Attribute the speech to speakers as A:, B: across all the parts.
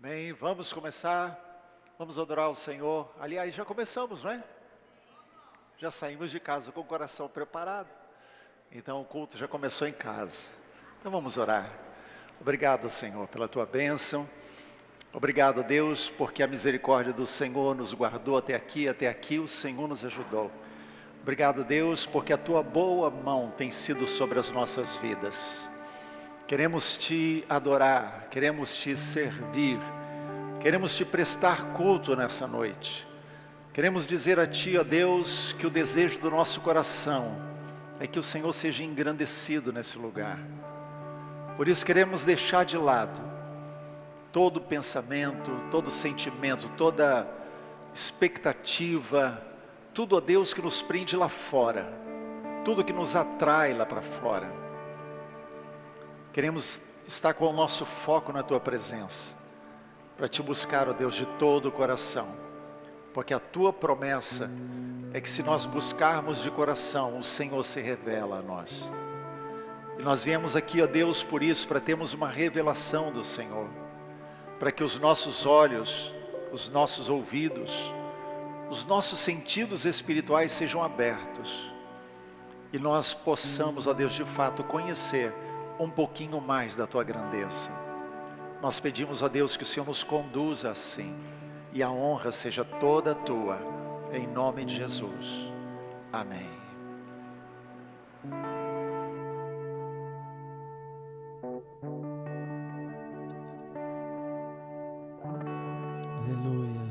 A: Bem, vamos começar, vamos adorar o Senhor. Aliás, já começamos, não é? Já saímos de casa com o coração preparado. Então o culto já começou em casa. Então vamos orar. Obrigado, Senhor, pela tua bênção. Obrigado, Deus, porque a misericórdia do Senhor nos guardou até aqui o Senhor nos ajudou. Obrigado, Deus, porque a tua boa mão tem sido sobre as nossas vidas. Queremos te adorar, queremos te servir, queremos te prestar culto nessa noite. Queremos dizer a ti, ó Deus, que o desejo do nosso coração é que o Senhor seja engrandecido nesse lugar. Por isso queremos deixar de lado todo pensamento, todo sentimento, toda expectativa, tudo, ó Deus, que nos prende lá fora, tudo que nos atrai lá para fora. Queremos estar com o nosso foco na tua presença, para te buscar, ó Deus, de todo o coração, porque a tua promessa é que se nós buscarmos de coração, o Senhor se revela a nós. E nós viemos aqui, ó Deus, por isso, para termos uma revelação do Senhor, para que os nossos olhos, os nossos ouvidos, os nossos sentidos espirituais sejam abertos, e nós possamos, ó Deus, de fato conhecer um pouquinho mais da tua grandeza. Nós pedimos, ó Deus, que o Senhor nos conduza assim, e a honra seja toda tua, em nome de Jesus. Amém.
B: Aleluia.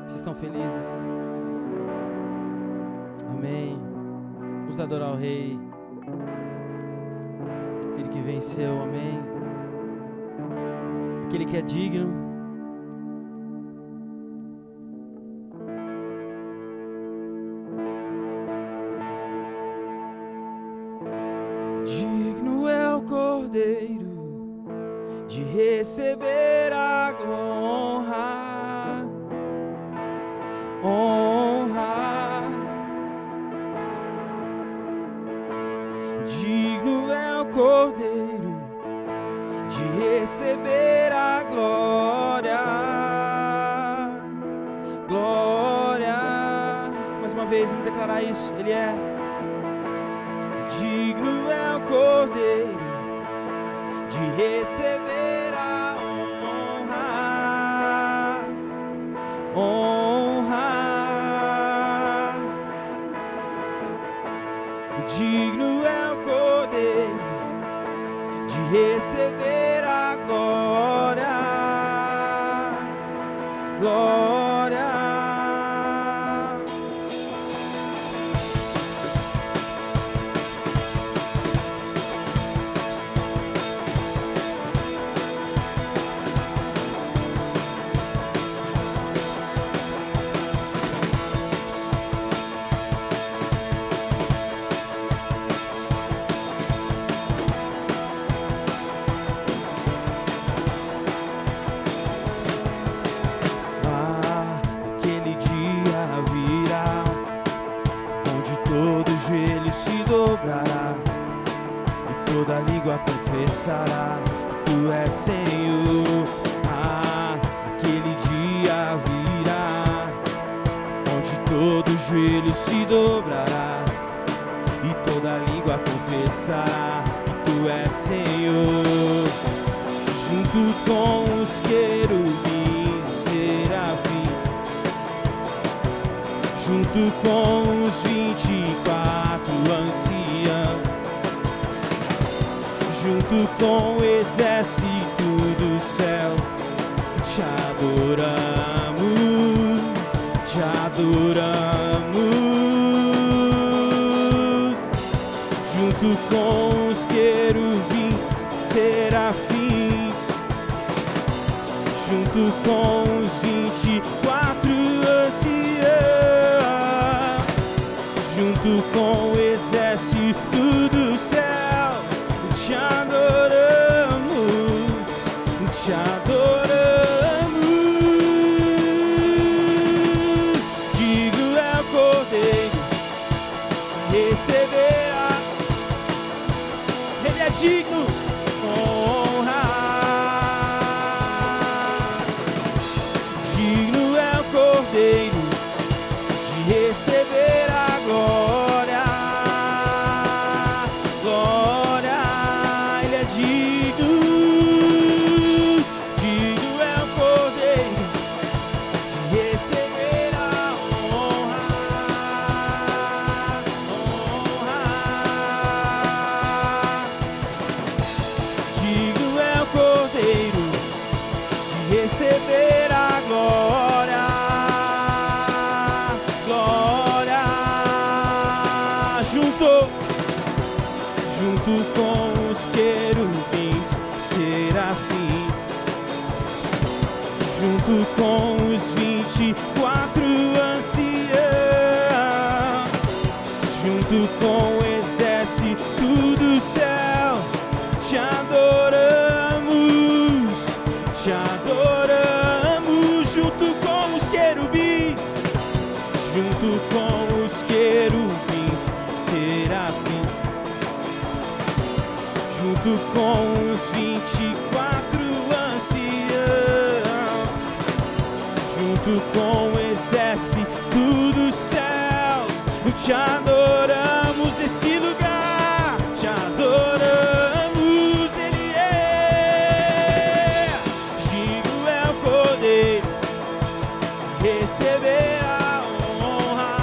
B: Vocês estão felizes? Amém. Vamos adorar o Rei, aquele que venceu, amém. Aquele que é digno. Digno é o Cordeiro de receber a honra, honra. Digno é o Cordeiro de receber a glória, glória. Mais uma vez, vamos declarar isso. Ele é digno, é o Cordeiro de receber a honra, honra. Digno é o Cordeiro de receber a glória, glória. E toda língua confessará que tu és Senhor. Aquele dia virá, onde todo joelho se dobrará e toda língua confessará que tu és Senhor. Junto com os querubins e serafins, junto com os 24 anciãos, junto com o exército dos céus, te adoramos, te adoramos. Junto com os querubins, serafins, junto com os 24 anciãos, junto com o exército do céu, te adoramos, te adoramos. Digno é o Cordeiro de receber a... Ele é digno, honra. receber a glória, glória, junto com os querubins, serafins, junto com os 24 anciãos, junto com o exército do céu, te adoramos, junto com os querubins, serafins, junto com os 24 anciãos, junto com o exército do céu, te adoramos nesse lugar, te adoramos, Ele é, digno é o Cordeiro de receber a honra,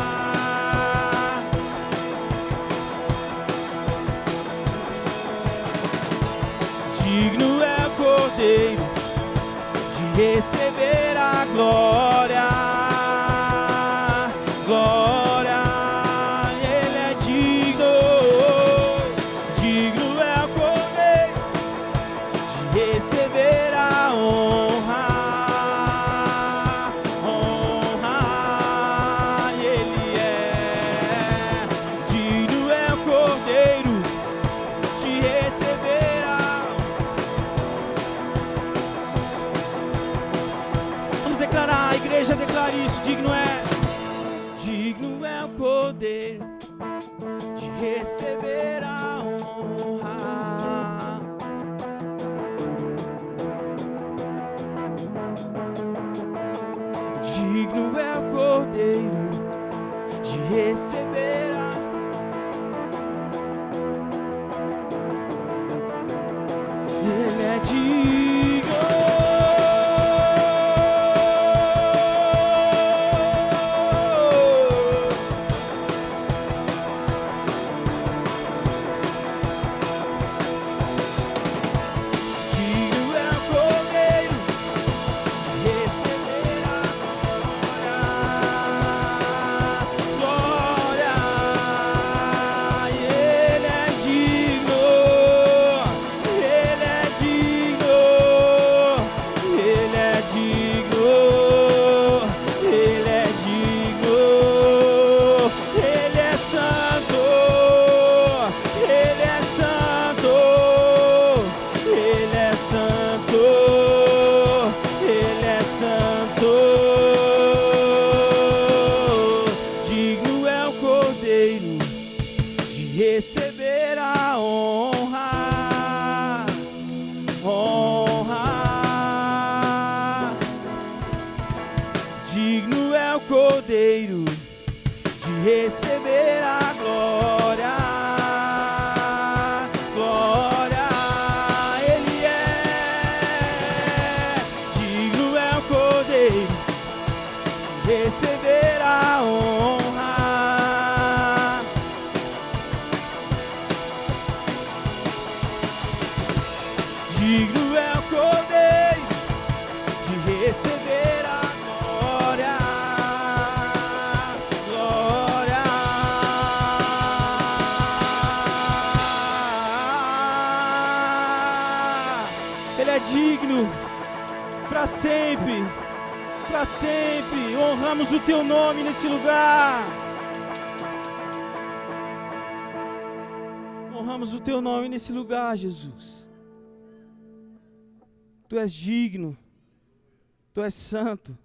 B: digno é o Cordeiro de receber a glória, glória, Ele é digno, digno é o Cordeiro de receber a honra, honra, Ele é, digno é o Cordeiro de receber a Vamos declarar, a igreja declara isso, digno é o Cordeiro de receber a honra, digno é o Cordeiro de receber a Ele é digno, digno é o Cordeiro de receber a glória, glória, Ele é digno, Ele é digno, Ele é digno, Ele é digno, Ele é santo, Ele é santo, Ele é santo, Ele é santo, digno é o Cordeiro de receber a honra, honra, digno é o Cordeiro de receber a glória, glória, Ele é, digno é o Cordeiro de receber a honra, digno é o Cordeiro de receber a glória, glória, Ele é digno para sempre, para sempre. Honramos o Teu nome nesse lugar, honramos o Teu nome nesse lugar, Jesus. Tu és digno, Tu és santo,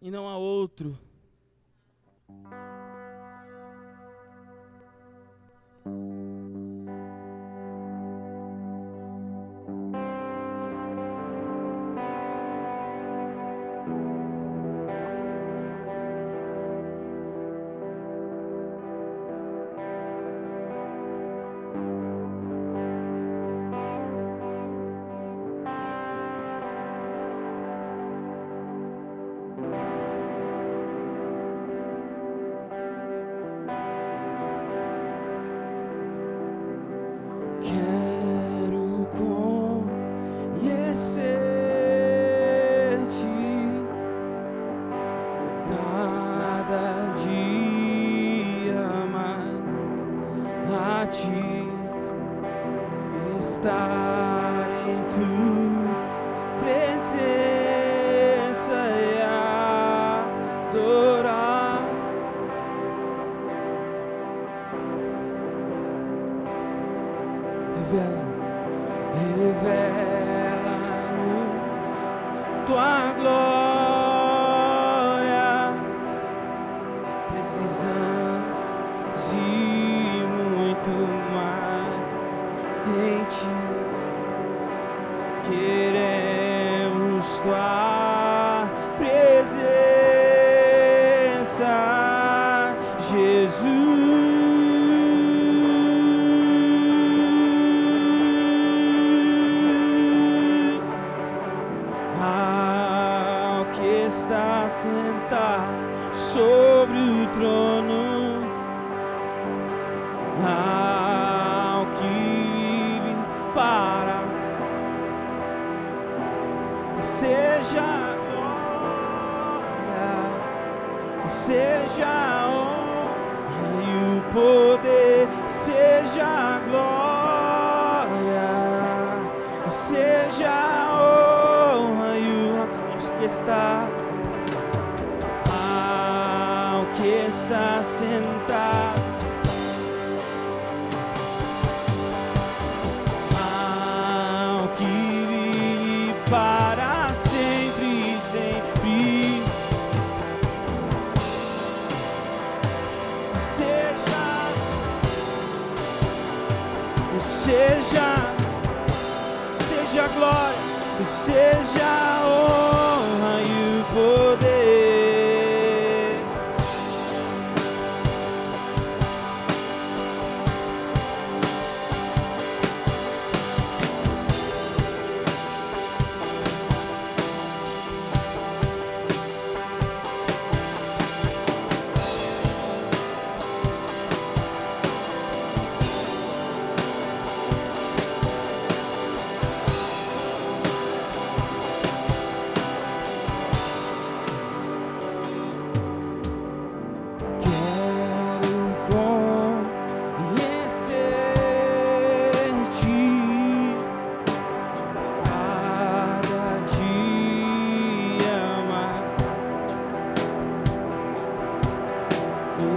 B: e não há outro. tua glória. Precisamos de muito mais em ti. Queremos tua presença, Jesus. Ao que está sentado sobre o trono, ao que vive para, seja a glória, seja a honra e o poder, seja a glória, seja a honra e o que está, ao que está sentado, ao que vive para sempre, sempre, seja a glória, seja a honra e o poder.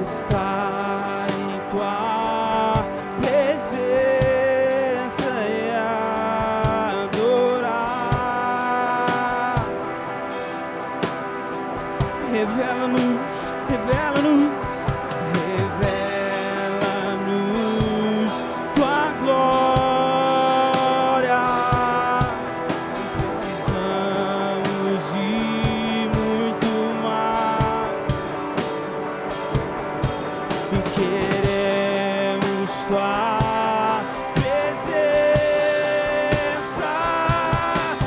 B: Estar em tua presença e adorar. Revela-nos, revela-nos, revela-nos tua glória. Precisamos de muito mais. E queremos tua presença,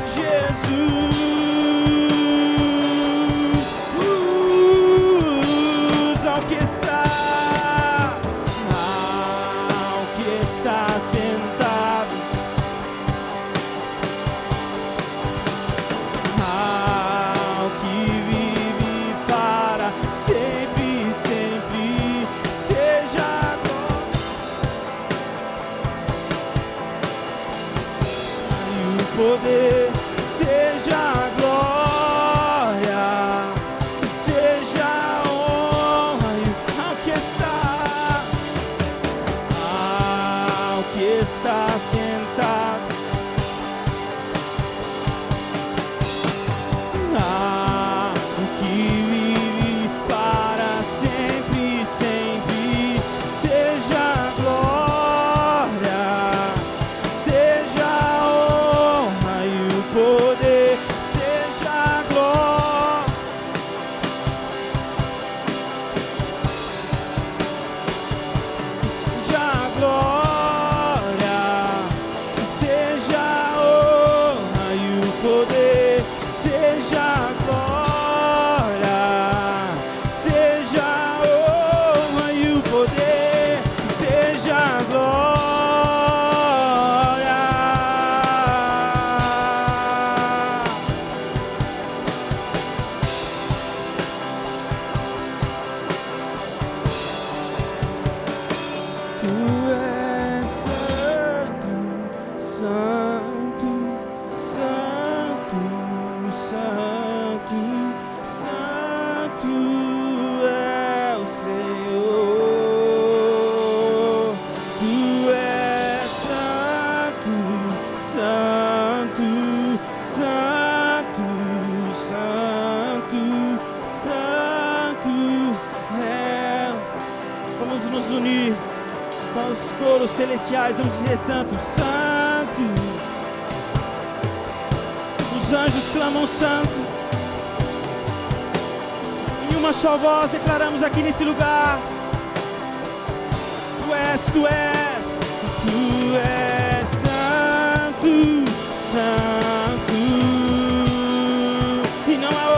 B: Jesus. Ao que está sentado, ao que vive para sempre, sempre, seja a glória e o poder, seja a glória, seja a honra e ao que está sentado, o que vive para sempre, sempre, seja a glória, seja a honra e o poder, céus celestiais, vamos dizer santo, santo. Os anjos clamam santo. Em uma só voz declaramos aqui nesse lugar: Tu és santo, santo. E não há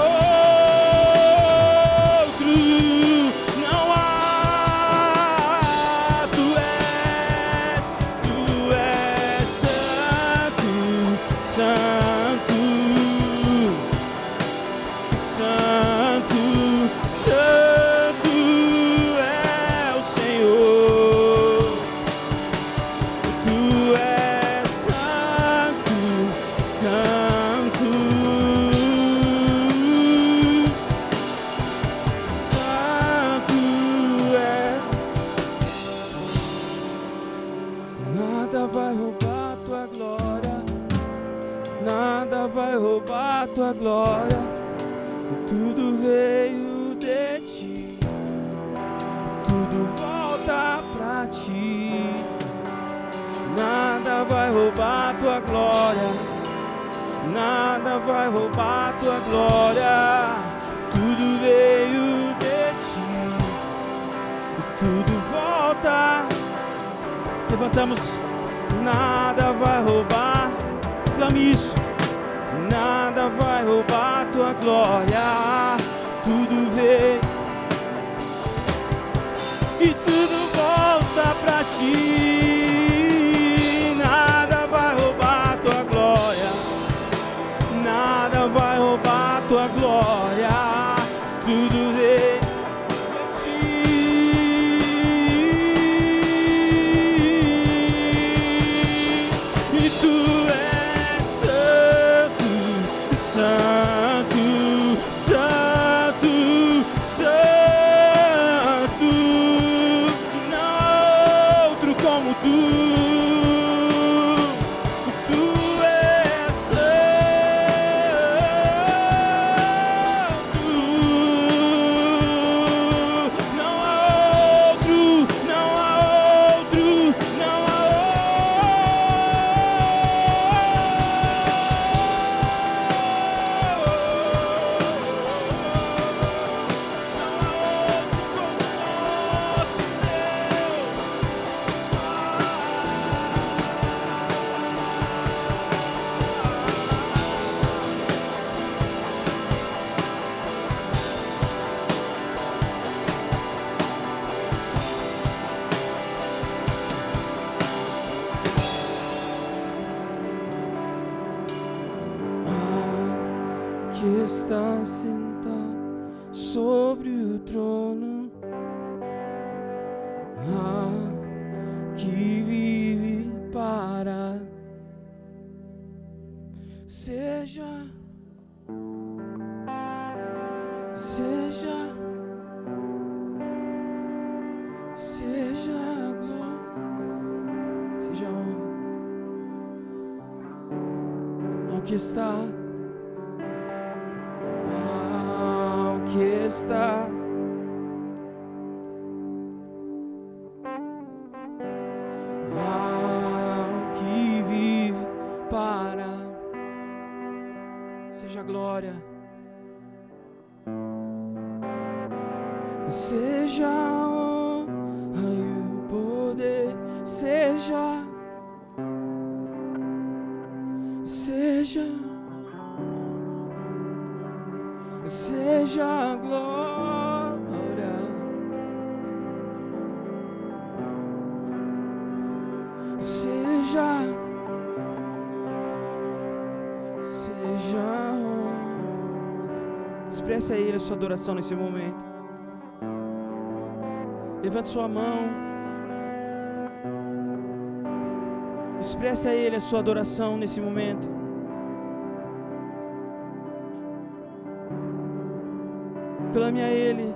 B: outro, não há. Tu és santo, santo, santo, santo é o Senhor. Tu és santo, santo, santo é. Nada vai roubar tua glória, nada vai roubar tua glória. Tudo veio de ti, tudo volta pra ti. Nada vai roubar tua glória, nada vai roubar tua glória. Tudo veio de ti, tudo volta. Levantamos, nada vai roubar, clame isso. Nada vai roubar tua glória, tudo veio e tudo volta pra ti. Nada vai roubar tua glória, nada vai roubar tua glória, tudo veio de ti. E tu és santo, santo, santo, santo. Não há outro como tu. Tu és santo. Não há outro, não há outro, não há que está sentado sobre o trono, que vive para seja a glória, seja ao que está. Que está que vive para seja a glória, seja a honra e o poder, seja a glória, seja a honra. Expresse a Ele a sua adoração nesse momento. Levante sua mão. Expresse a Ele a sua adoração nesse momento. Clame a Ele.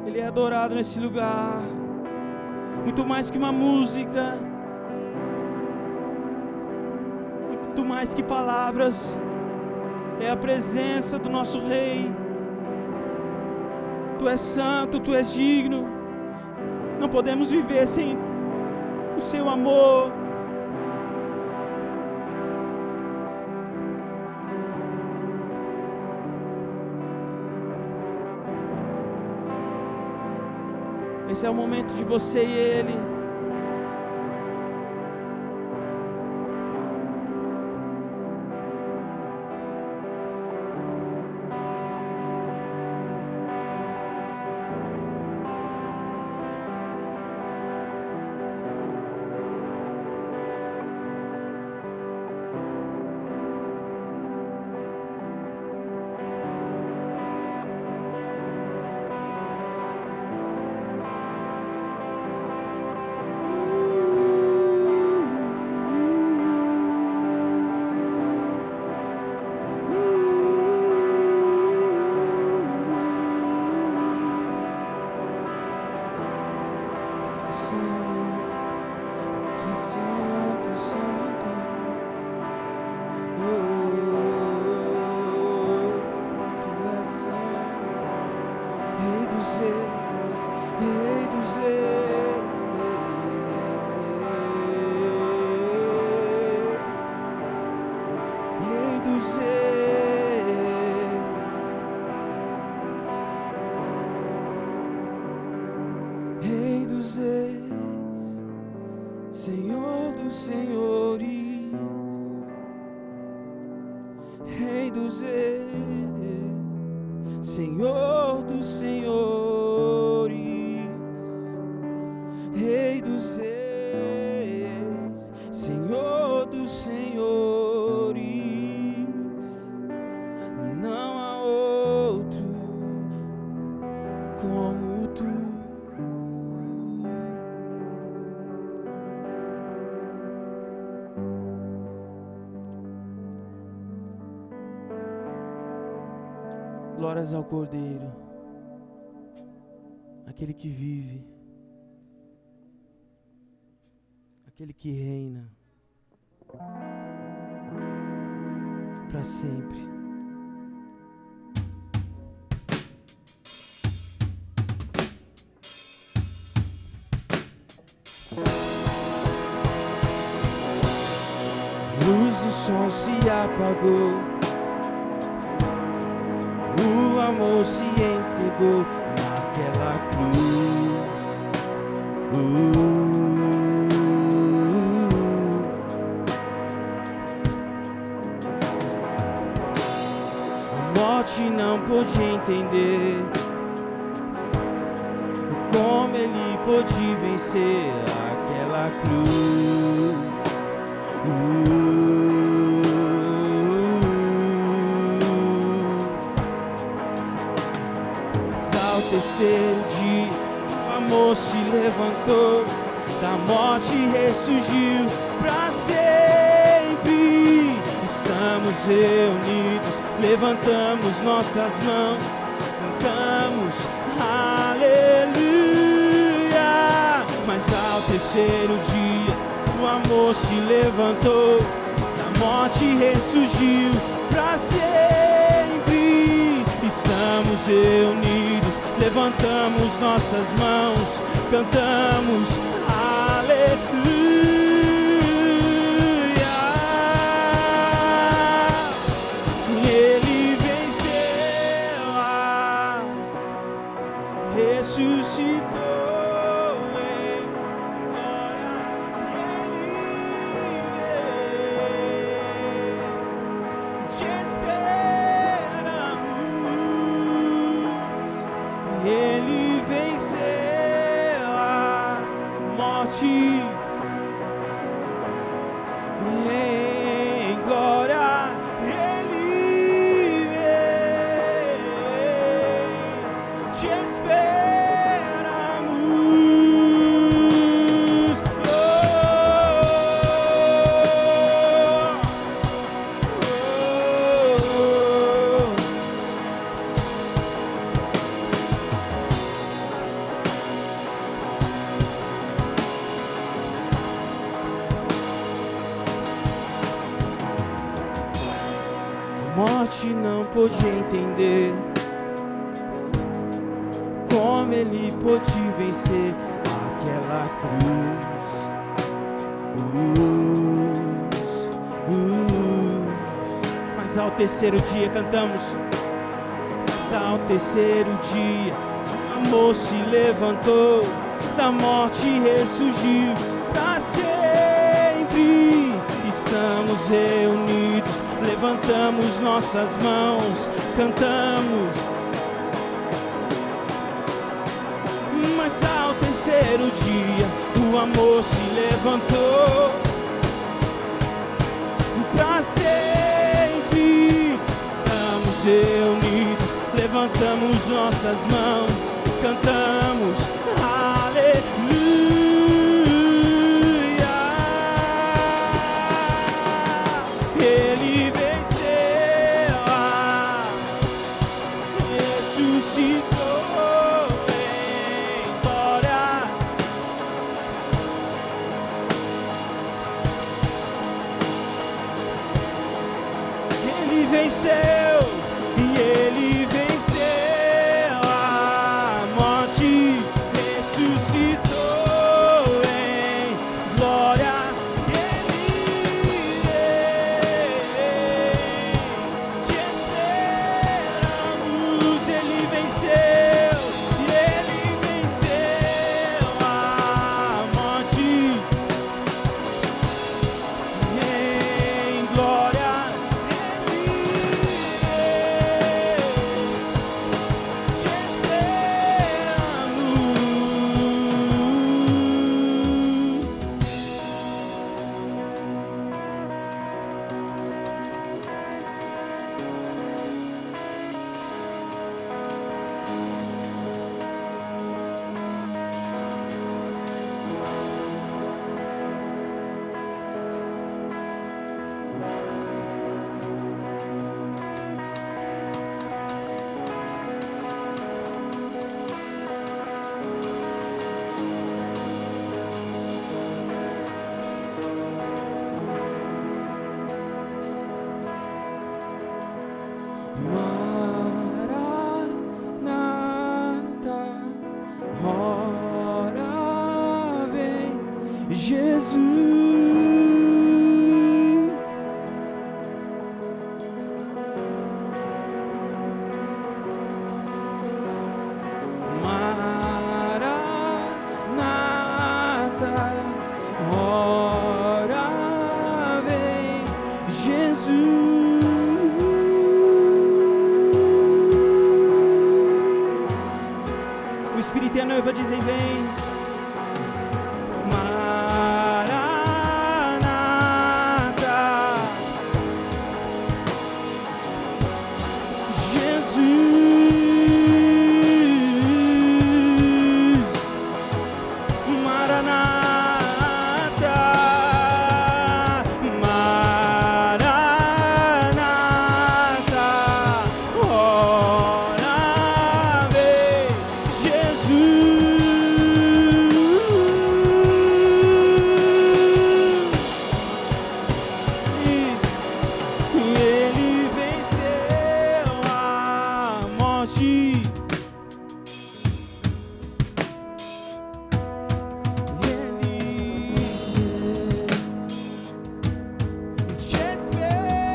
B: Ele é adorado nesse lugar. Muito mais que uma música, muito mais que palavras. É a presença do nosso Rei. Tu és santo, Tu és digno. Não podemos viver sem o Seu amor. Esse é o momento de você e Ele. Rei dos reis, Senhor dos senhores, Rei dos reis, Senhor dos senhores, Rei dos reis, Senhor dos senhores, não há outro como Tu. Glórias ao Cordeiro, aquele que vive, aquele que reina para sempre. A luz do sol se apagou, o amor se entregou naquela cruz. A morte não pôde entender como Ele pôde vencer aquela cruz. Terceiro dia, o amor se levantou, da morte ressurgiu para sempre. Estamos reunidos, levantamos nossas mãos, cantamos aleluia. Mas ao terceiro dia, o amor se levantou, da morte ressurgiu para sempre. Estamos reunidos, levantamos nossas mãos, cantamos aleluia. Ele venceu, ressuscitou em glória, Ele veio, te esperamos. Ele venceu a morte em glória. Ele veio, te esperamos. A morte não pôde entender Ele pôde vencer aquela cruz. Mas ao terceiro dia cantamos. Mas ao terceiro dia o amor se levantou, da morte ressurgiu para sempre. Estamos reunidos, levantamos nossas mãos, cantamos. Mas ao terceiro dia o amor se levantou para sempre. Estamos reunidos, levantamos nossas mãos, cantamos. Aleluia. Ele venceu, ressuscitou em glória. Ele venceu e ele venceu a morte, ressuscitou em glória. Ele te esperamos. Ele venceu e ele venceu a morte em glória. Maranata, ora vem Jesus. Maranata, ora vem Jesus. O Espírito e a noiva dizem: vem. Maranata, Jesus. Maranata, Maranata, ora vem Jesus. E ele venceu a morte. Te esperamos.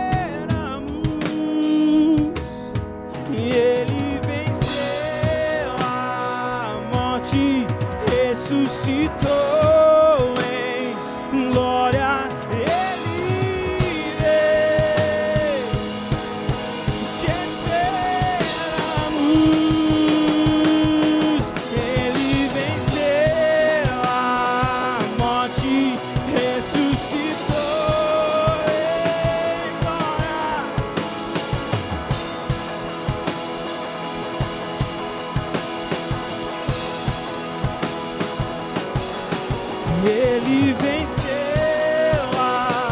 B: E ele venceu a morte, ressuscitou em glória. Ele veio. Te esperamos. Ele venceu a morte, ressuscitou em glória. Ele venceu a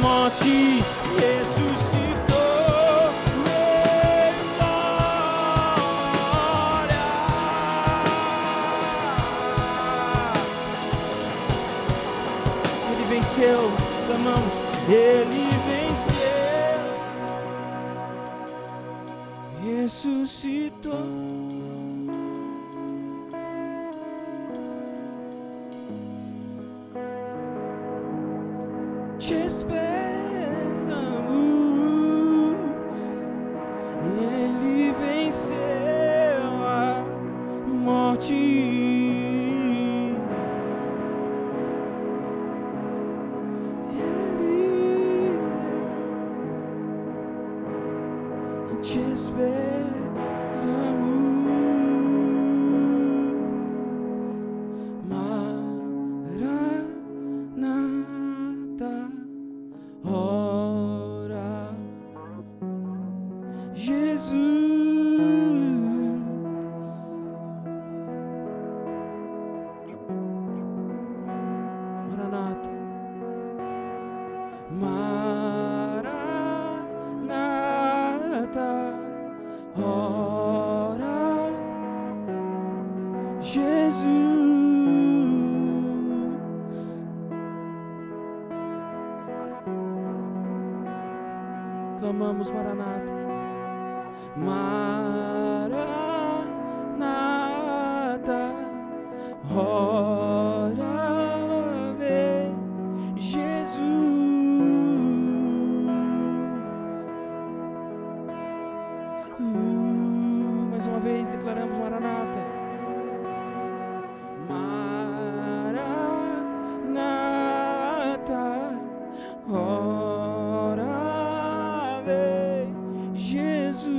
B: morte, ressuscitou em glória. Ele venceu, clamamos. Ele venceu, ressuscitou. Ele venceu a morte. Te esperamos, Maranata, ora, Jesus, Maranata, Maranata, ora, Jesus. Clamamos Maranata, Maranata, ora, vem Jesus. Mais uma vez declaramos Maranata. Maranata, ora vem Jesus.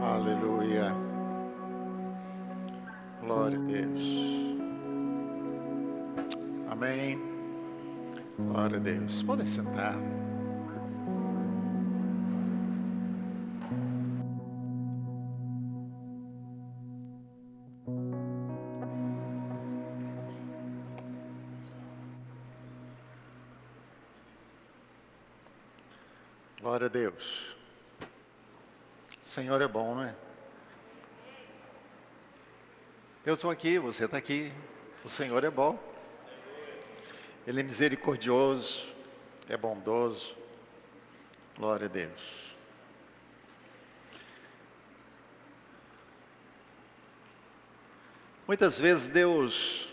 A: Aleluia. Glória a Deus. Amém. Glória a Deus. Podem sentar. Glória a Deus. O Senhor é bom, não é? Eu estou aqui, você está aqui. O Senhor é bom. Ele é misericordioso, é bondoso. Glória a Deus. Muitas vezes Deus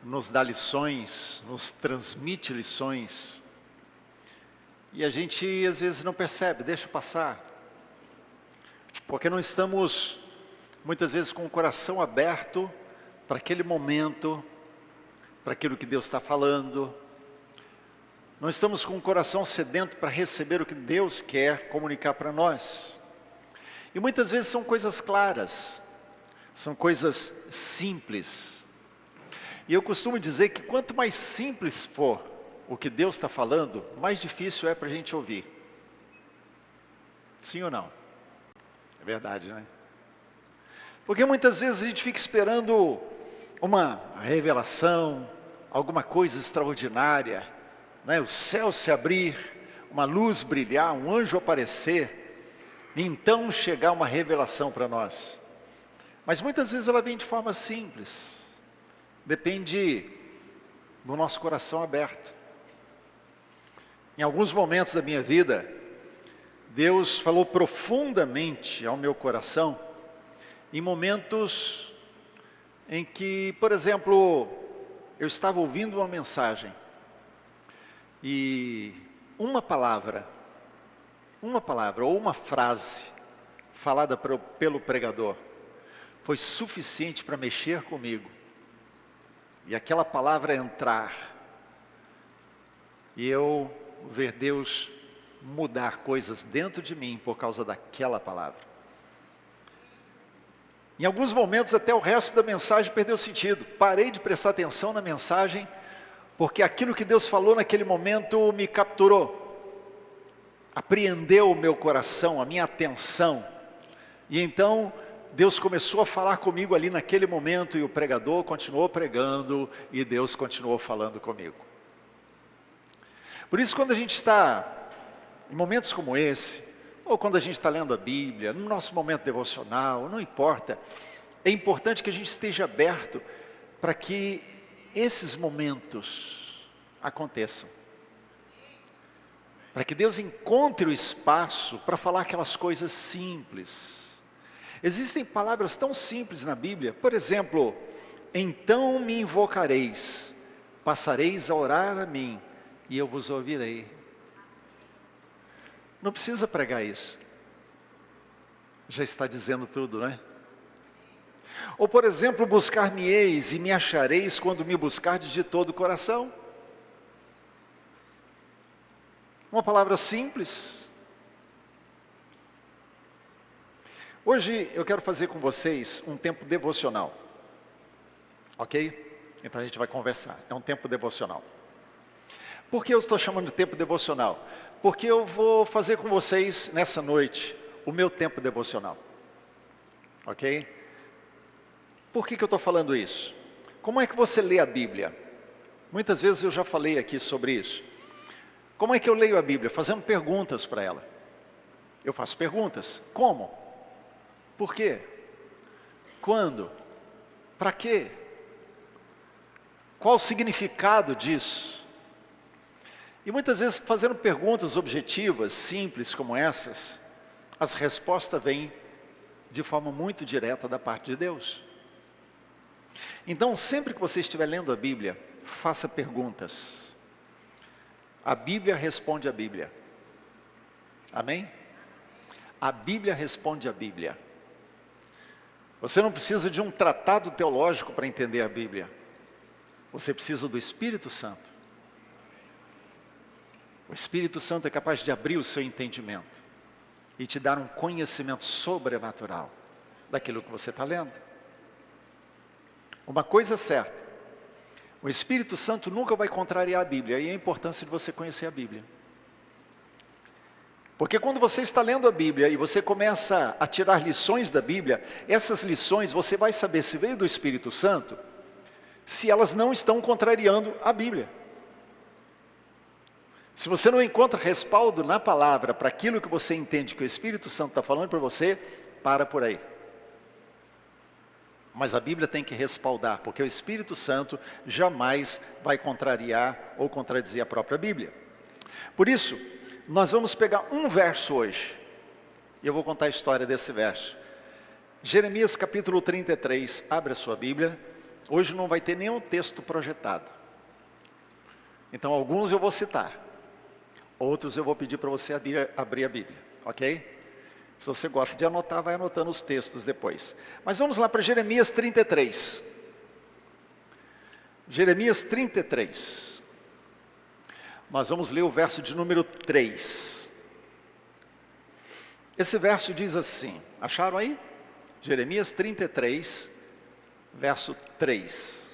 A: nos dá lições, nos transmite lições, e a gente às vezes não percebe, deixa passar. Porque não estamos, muitas vezes, com o coração aberto para aquele momento, para aquilo que Deus está falando. Não estamos com o coração sedento para receber o que Deus quer comunicar para nós. E muitas vezes são coisas claras, são coisas simples. E eu costumo dizer que quanto mais simples for o que Deus está falando, mais difícil é para a gente ouvir. Sim ou não? É verdade, né? Porque muitas vezes a gente fica esperando uma revelação, alguma coisa extraordinária, né? O céu se abrir, uma luz brilhar, um anjo aparecer, e então chegar uma revelação para nós. Mas muitas vezes ela vem de forma simples, depende do nosso coração aberto. Em alguns momentos da minha vida, Deus falou profundamente ao meu coração, em momentos em que, por exemplo, eu estava ouvindo uma mensagem, e uma palavra ou uma frase, falada pelo pregador, foi suficiente para mexer comigo, e aquela palavra entrar, e eu ver Deus mudar coisas dentro de mim por causa daquela palavra. Em alguns momentos até o resto da mensagem perdeu sentido. Parei de prestar atenção na mensagem, porque aquilo que Deus falou naquele momento me capturou, apreendeu o meu coração, a minha atenção. E então Deus começou a falar comigo ali naquele momento, e o pregador continuou pregando, e Deus continuou falando comigo. Por isso, quando a gente está em momentos como esse, ou quando a gente está lendo a Bíblia, no nosso momento devocional, não importa. É importante que a gente esteja aberto para que esses momentos aconteçam. Para que Deus encontre o espaço para falar aquelas coisas simples. Existem palavras tão simples na Bíblia, por exemplo, então me invocareis, passareis a orar a mim, e eu vos ouvirei. Não precisa pregar isso. Já está dizendo tudo, não é? Ou, por exemplo, buscar-me-eis e me achareis quando me buscardes de todo o coração. Uma palavra simples. Hoje eu quero fazer com vocês um tempo devocional. Ok? Então a gente vai conversar. É um tempo devocional. Por que eu estou chamando de tempo devocional? Porque eu vou fazer com vocês nessa noite o meu tempo devocional. Ok? Por que eu estou falando isso? Como é que você lê a Bíblia? Muitas vezes eu já falei aqui sobre isso. Como é que eu leio a Bíblia? Fazendo perguntas para ela. Eu faço perguntas. Como? Por quê? Quando? Para quê? Qual o significado disso? E muitas vezes fazendo perguntas objetivas, simples como essas, as respostas vêm de forma muito direta da parte de Deus. Então, sempre que você estiver lendo a Bíblia, faça perguntas. A Bíblia responde a Bíblia. Amém? A Bíblia responde a Bíblia. Você não precisa de um tratado teológico para entender a Bíblia. Você precisa do Espírito Santo. O Espírito Santo é capaz de abrir o seu entendimento e te dar um conhecimento sobrenatural daquilo que você está lendo. Uma coisa é certa, o Espírito Santo nunca vai contrariar a Bíblia, e a importância de você conhecer a Bíblia. Porque quando você está lendo a Bíblia e você começa a tirar lições da Bíblia, essas lições você vai saber se veio do Espírito Santo, se elas não estão contrariando a Bíblia. Se você não encontra respaldo na palavra para aquilo que você entende que o Espírito Santo está falando para você, para por aí. Mas a Bíblia tem que respaldar, porque o Espírito Santo jamais vai contrariar ou contradizer a própria Bíblia. Por isso, nós vamos pegar um verso hoje, e eu vou contar a história desse verso. Jeremias capítulo 33, abre a sua Bíblia. Hoje não vai ter nenhum texto projetado. Então alguns eu vou citar, outros eu vou pedir para você abrir a Bíblia, ok? Se você gosta de anotar, vai anotando os textos depois. Mas vamos lá para Jeremias 33. Jeremias 33. Nós vamos ler o verso de número 3. Esse verso diz assim, acharam aí? Jeremias 33, verso 3.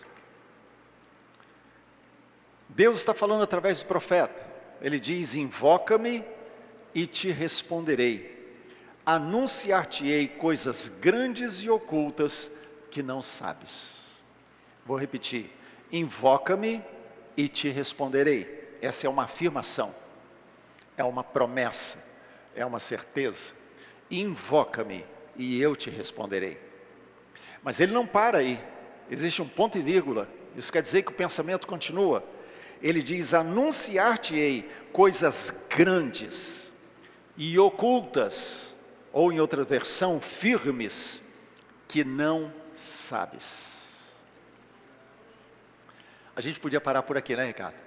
A: Deus está falando através do profeta. Ele diz, invoca-me e te responderei. Anunciar-te-ei coisas grandes e ocultas que não sabes. Vou repetir. Invoca-me e te responderei. Essa é uma afirmação. É uma promessa. É uma certeza. Invoca-me e eu te responderei. Mas ele não para aí. Existe um ponto e vírgula. Isso quer dizer que o pensamento continua. Ele diz, anunciar-te-ei coisas grandes e ocultas, ou em outra versão, firmes, que não sabes. A gente podia parar por aqui, né, Ricardo?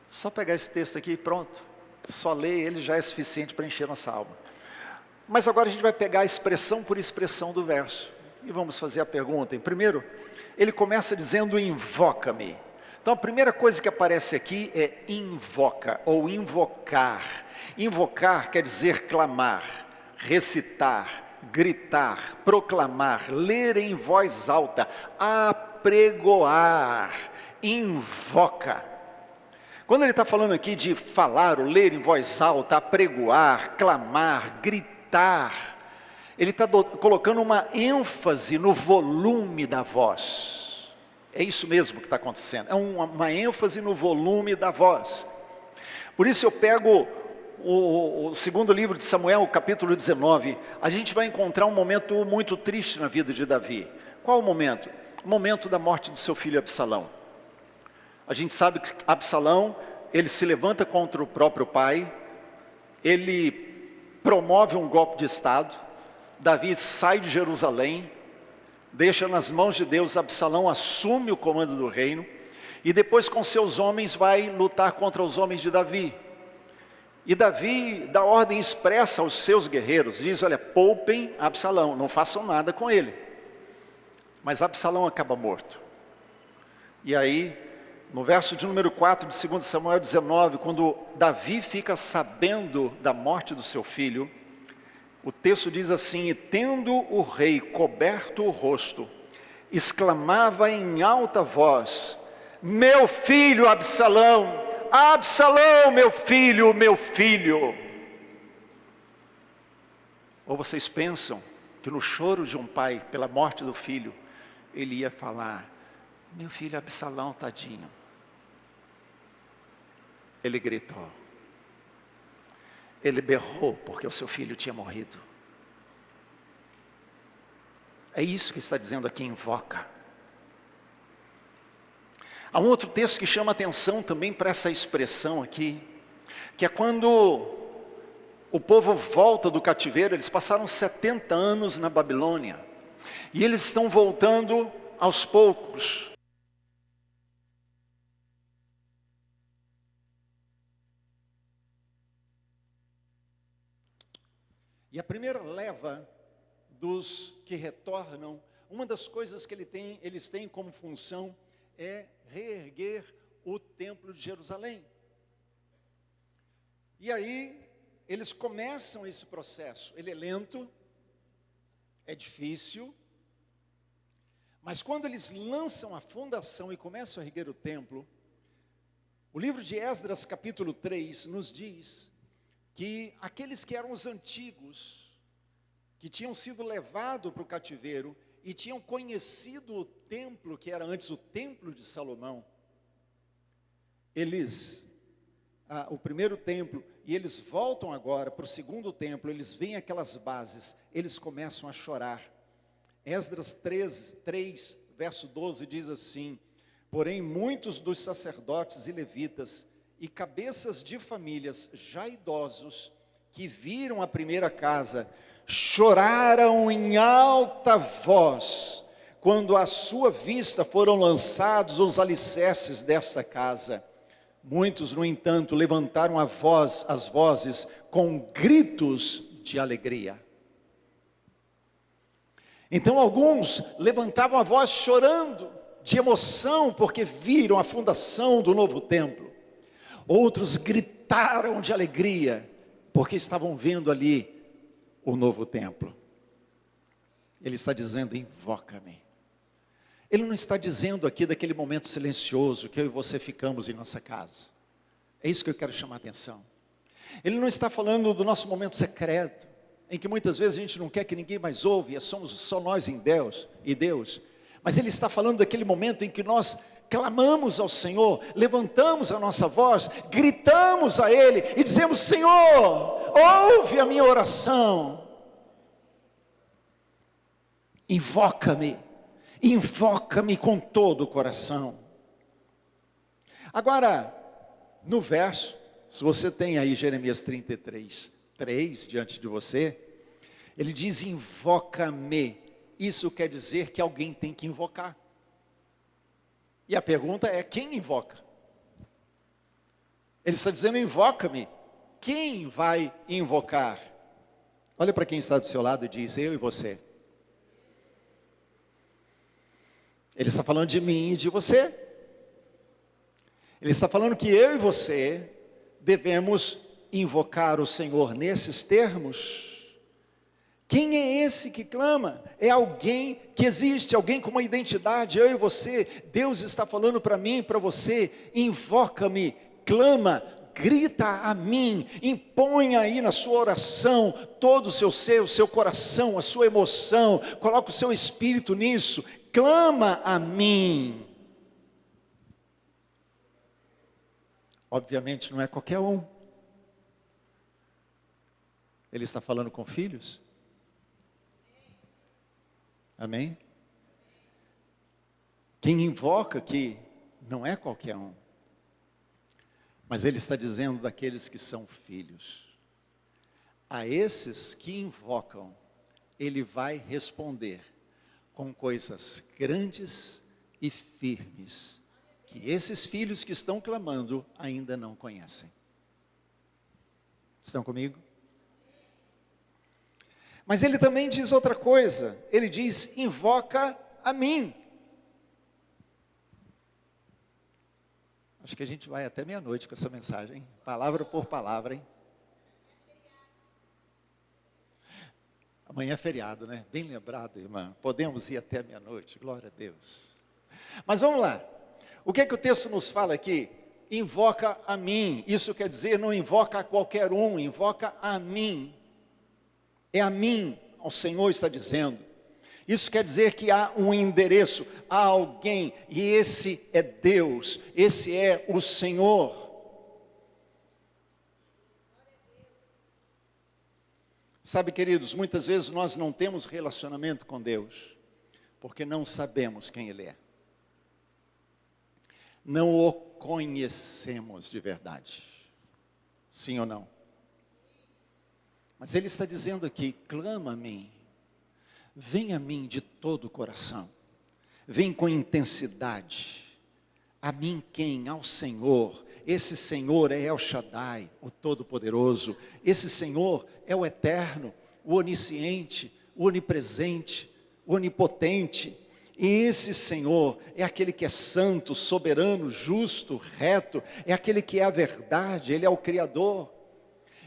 A: Só pegar esse texto aqui e pronto. Só ler ele já é suficiente para encher nossa alma. Mas agora a gente vai pegar expressão por expressão do verso. E vamos fazer a pergunta. Em primeiro, ele começa dizendo, invoca-me. Então a primeira coisa que aparece aqui é invoca, ou invocar. Invocar quer dizer clamar, recitar, gritar, proclamar, ler em voz alta, apregoar, invoca. Quando ele está falando aqui de falar ou ler em voz alta, apregoar, clamar, gritar, ele está colocando uma ênfase no volume da voz. É isso mesmo que está acontecendo, é uma ênfase no volume da voz. Por isso eu pego o segundo livro de Samuel, capítulo 19, a gente vai encontrar um momento muito triste na vida de Davi. Qual o momento? O momento da morte do seu filho Absalão. A gente sabe que Absalão, ele se levanta contra o próprio pai, ele promove um golpe de estado, Davi sai de Jerusalém, deixa nas mãos de Deus, Absalão assume o comando do reino, e depois com seus homens vai lutar contra os homens de Davi. E Davi dá ordem expressa aos seus guerreiros, diz, olha, poupem Absalão, não façam nada com ele. Mas Absalão acaba morto. E aí, no verso de número 4 de 2 Samuel 19, quando Davi fica sabendo da morte do seu filho, o texto diz assim, e tendo o rei coberto o rosto, exclamava em alta voz, meu filho Absalão, Absalão, meu filho, meu filho. Ou vocês pensam que no choro de um pai pela morte do filho, ele ia falar, meu filho Absalão, tadinho. Ele gritou. Ele berrou porque o seu filho tinha morrido. É isso que está dizendo aqui, invoca. Há um outro texto que chama atenção também para essa expressão aqui, que é quando o povo volta do cativeiro, eles passaram 70 anos na Babilônia, e eles estão voltando aos poucos. E a primeira leva dos que retornam, uma das coisas que eles têm como função é reerguer o templo de Jerusalém. E aí, eles começam esse processo. Ele é lento, é difícil, mas quando eles lançam a fundação e começam a erguer o templo, o livro de Esdras, capítulo 3, nos diz que aqueles que eram os antigos, que tinham sido levados para o cativeiro, e tinham conhecido o templo, que era antes o templo de Salomão, o primeiro templo, e eles voltam agora para o segundo templo, eles veem aquelas bases, eles começam a chorar. Esdras 3, verso 12 diz assim, porém muitos dos sacerdotes e levitas, e cabeças de famílias já idosos, que viram a primeira casa, choraram em alta voz, quando à sua vista foram lançados os alicerces desta casa. Muitos, no entanto, levantaram as vozes com gritos de alegria. Então alguns levantavam a voz chorando, de emoção, porque viram a fundação do novo templo. Outros gritaram de alegria, porque estavam vendo ali o novo templo. Ele está dizendo, invoca-me. Ele não está dizendo aqui daquele momento silencioso que eu e você ficamos em nossa casa. É isso que eu quero chamar a atenção. Ele não está falando do nosso momento secreto, em que muitas vezes a gente não quer que ninguém mais ouve, e somos só nós em Deus, e Deus. Mas ele está falando daquele momento em que nós clamamos ao Senhor, levantamos a nossa voz, gritamos a Ele e dizemos, Senhor, ouve a minha oração. Invoca-me, invoca-me com todo o coração. Agora, no verso, se você tem aí Jeremias 33, 3 diante de você, ele diz, invoca-me. Isso quer dizer que alguém tem que invocar. E a pergunta é, quem invoca? Ele está dizendo, invoca-me. Quem vai invocar? Olha para quem está do seu lado e diz, eu e você. Ele está falando de mim e de você. Ele está falando que eu e você devemos invocar o Senhor nesses termos. Quem é esse que clama? É alguém que existe, alguém com uma identidade, eu e você. Deus está falando para mim e para você, invoca-me, clama, grita a mim, impõe aí na sua oração todo o seu ser, o seu coração, a sua emoção, coloca o seu espírito nisso, clama a mim. Obviamente não é qualquer um. Ele está falando com filhos? Amém? Quem invoca aqui não é qualquer um, mas ele está dizendo daqueles que são filhos. A esses que invocam, ele vai responder com coisas grandes e firmes, que esses filhos que estão clamando ainda não conhecem. Estão comigo? Mas ele também diz outra coisa, ele diz, invoca a mim. Acho que a gente vai até meia-noite com essa mensagem, hein? Palavra por palavra, hein? Amanhã é feriado, né? Bem lembrado, irmã. Podemos ir até meia-noite, glória a Deus. Mas vamos lá. O que é que o texto nos fala aqui? Invoca a mim. Isso quer dizer, não invoca a qualquer um, invoca a mim. É a mim, ao Senhor está dizendo. Isso quer dizer que há um endereço, há alguém, e esse é Deus, esse é o Senhor. Sabe, queridos, muitas vezes nós não temos relacionamento com Deus, porque não sabemos quem Ele é. Não o conhecemos de verdade. Sim ou não? Mas Ele está dizendo aqui, clama a mim, vem a mim de todo o coração, vem com intensidade, a mim quem? Ao Senhor. Esse Senhor é El Shaddai, o Todo-Poderoso. Esse Senhor é o Eterno, o Onisciente, o Onipresente, o Onipotente. E esse Senhor é aquele que é santo, soberano, justo, reto. É aquele que é a verdade, Ele é o Criador.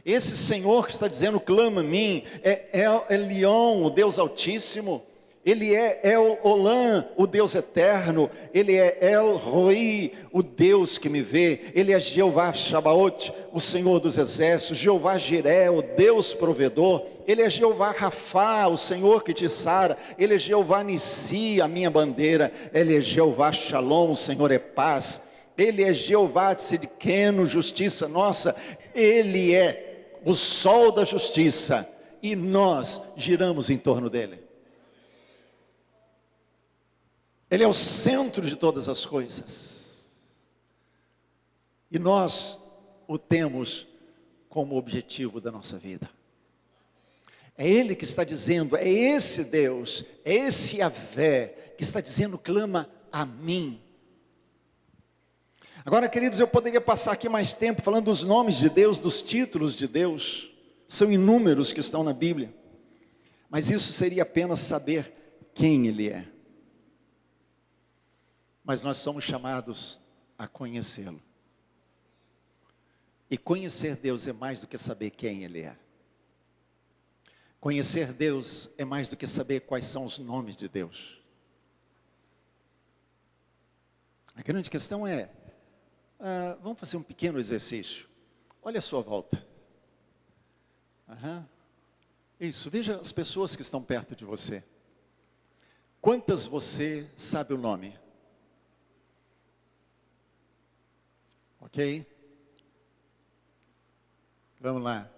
A: Esse Senhor que está dizendo, clama a mim, é Elion, o Deus Altíssimo. Ele é El Olam, o Deus eterno. Ele é El Roi, o Deus que me vê. Ele é Jeová Shabaoth, o Senhor dos exércitos. Jeová Jiré, o Deus provedor. Ele é Jeová Rafá, o Senhor que te sara. Ele é Jeová Nissi, a minha bandeira. Ele é Jeová Shalom, o Senhor é paz. Ele é Jeová Tzidkenu, justiça nossa. Ele é o sol da justiça. E nós giramos em torno dele. Ele é o centro de todas as coisas. E nós o temos como objetivo da nossa vida. É Ele que está dizendo, é esse Deus, é esse Yahvé que está dizendo, clama a mim. Agora, queridos, eu poderia passar aqui mais tempo falando dos nomes de Deus, dos títulos de Deus. São inúmeros que estão na Bíblia. Mas isso seria apenas saber quem Ele é. Mas nós somos chamados a conhecê-lo. E conhecer Deus é mais do que saber quem Ele é. Conhecer Deus é mais do que saber quais são os nomes de Deus. A grande questão é, vamos fazer um pequeno exercício. Olha a sua volta. Isso, veja as pessoas que estão perto de você. Quantas você sabe o nome? Ok? Vamos lá.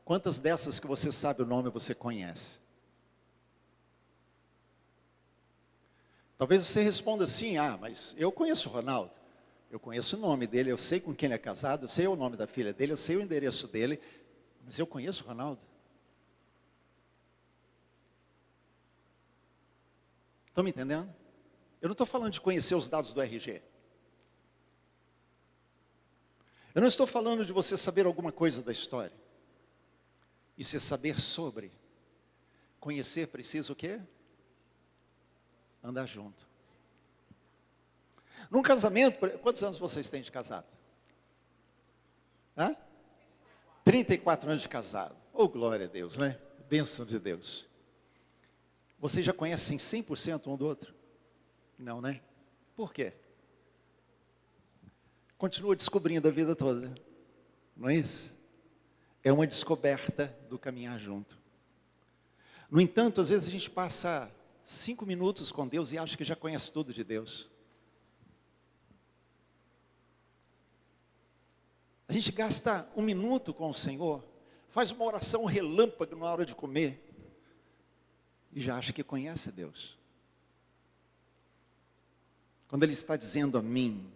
A: Quantas dessas que você sabe o nome você conhece? Talvez você responda assim, mas eu conheço o Ronaldo. Eu conheço o nome dele, eu sei com quem ele é casado, eu sei o nome da filha dele, eu sei o endereço dele. Mas eu conheço o Ronaldo. Estão me entendendo? Eu não estou falando de conhecer os dados do RG. Eu não estou falando de você saber alguma coisa da história. Isso é saber sobre. Conhecer precisa o quê? Andar junto. Num casamento, quantos anos vocês têm de casado? 34 anos de casado. Oh, glória a Deus, né? Bênção de Deus. Vocês já conhecem 100% um do outro? Não, né? Por quê? Continua descobrindo a vida toda, não é isso? É uma descoberta do caminhar junto. No entanto, às vezes a gente passa 5 minutos com Deus e acha que já conhece tudo de Deus. A gente gasta 1 minuto com o Senhor, faz uma oração relâmpago na hora de comer e já acha que conhece Deus. Quando Ele está dizendo a mim,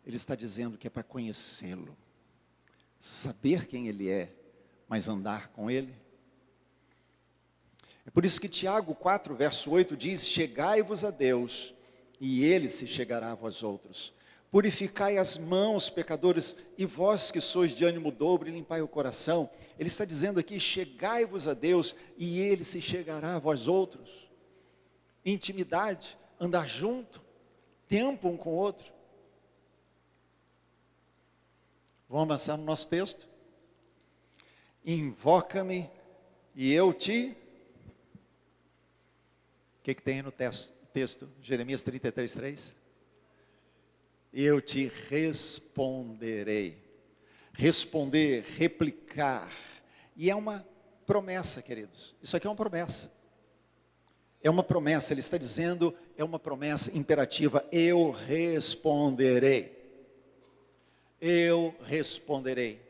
A: Ele está dizendo que é para conhecê-lo, saber quem Ele é, mas andar com Ele. É por isso que Tiago 4, verso 8 diz: chegai-vos a Deus, e Ele se chegará a vós outros. Purificai as mãos, pecadores, e vós que sois de ânimo dobre, limpai o coração. Ele está dizendo aqui: chegai-vos a Deus, e Ele se chegará a vós outros. Intimidade, andar junto, tempo um com o outro. Vamos avançar no nosso texto? Invoca-me, e eu te... O que tem aí no texto? Jeremias 33, 3? Eu te responderei. Responder, replicar. E é uma promessa, queridos. Isso aqui é uma promessa. É uma promessa, ele está dizendo, é uma promessa imperativa. Eu responderei. Eu responderei.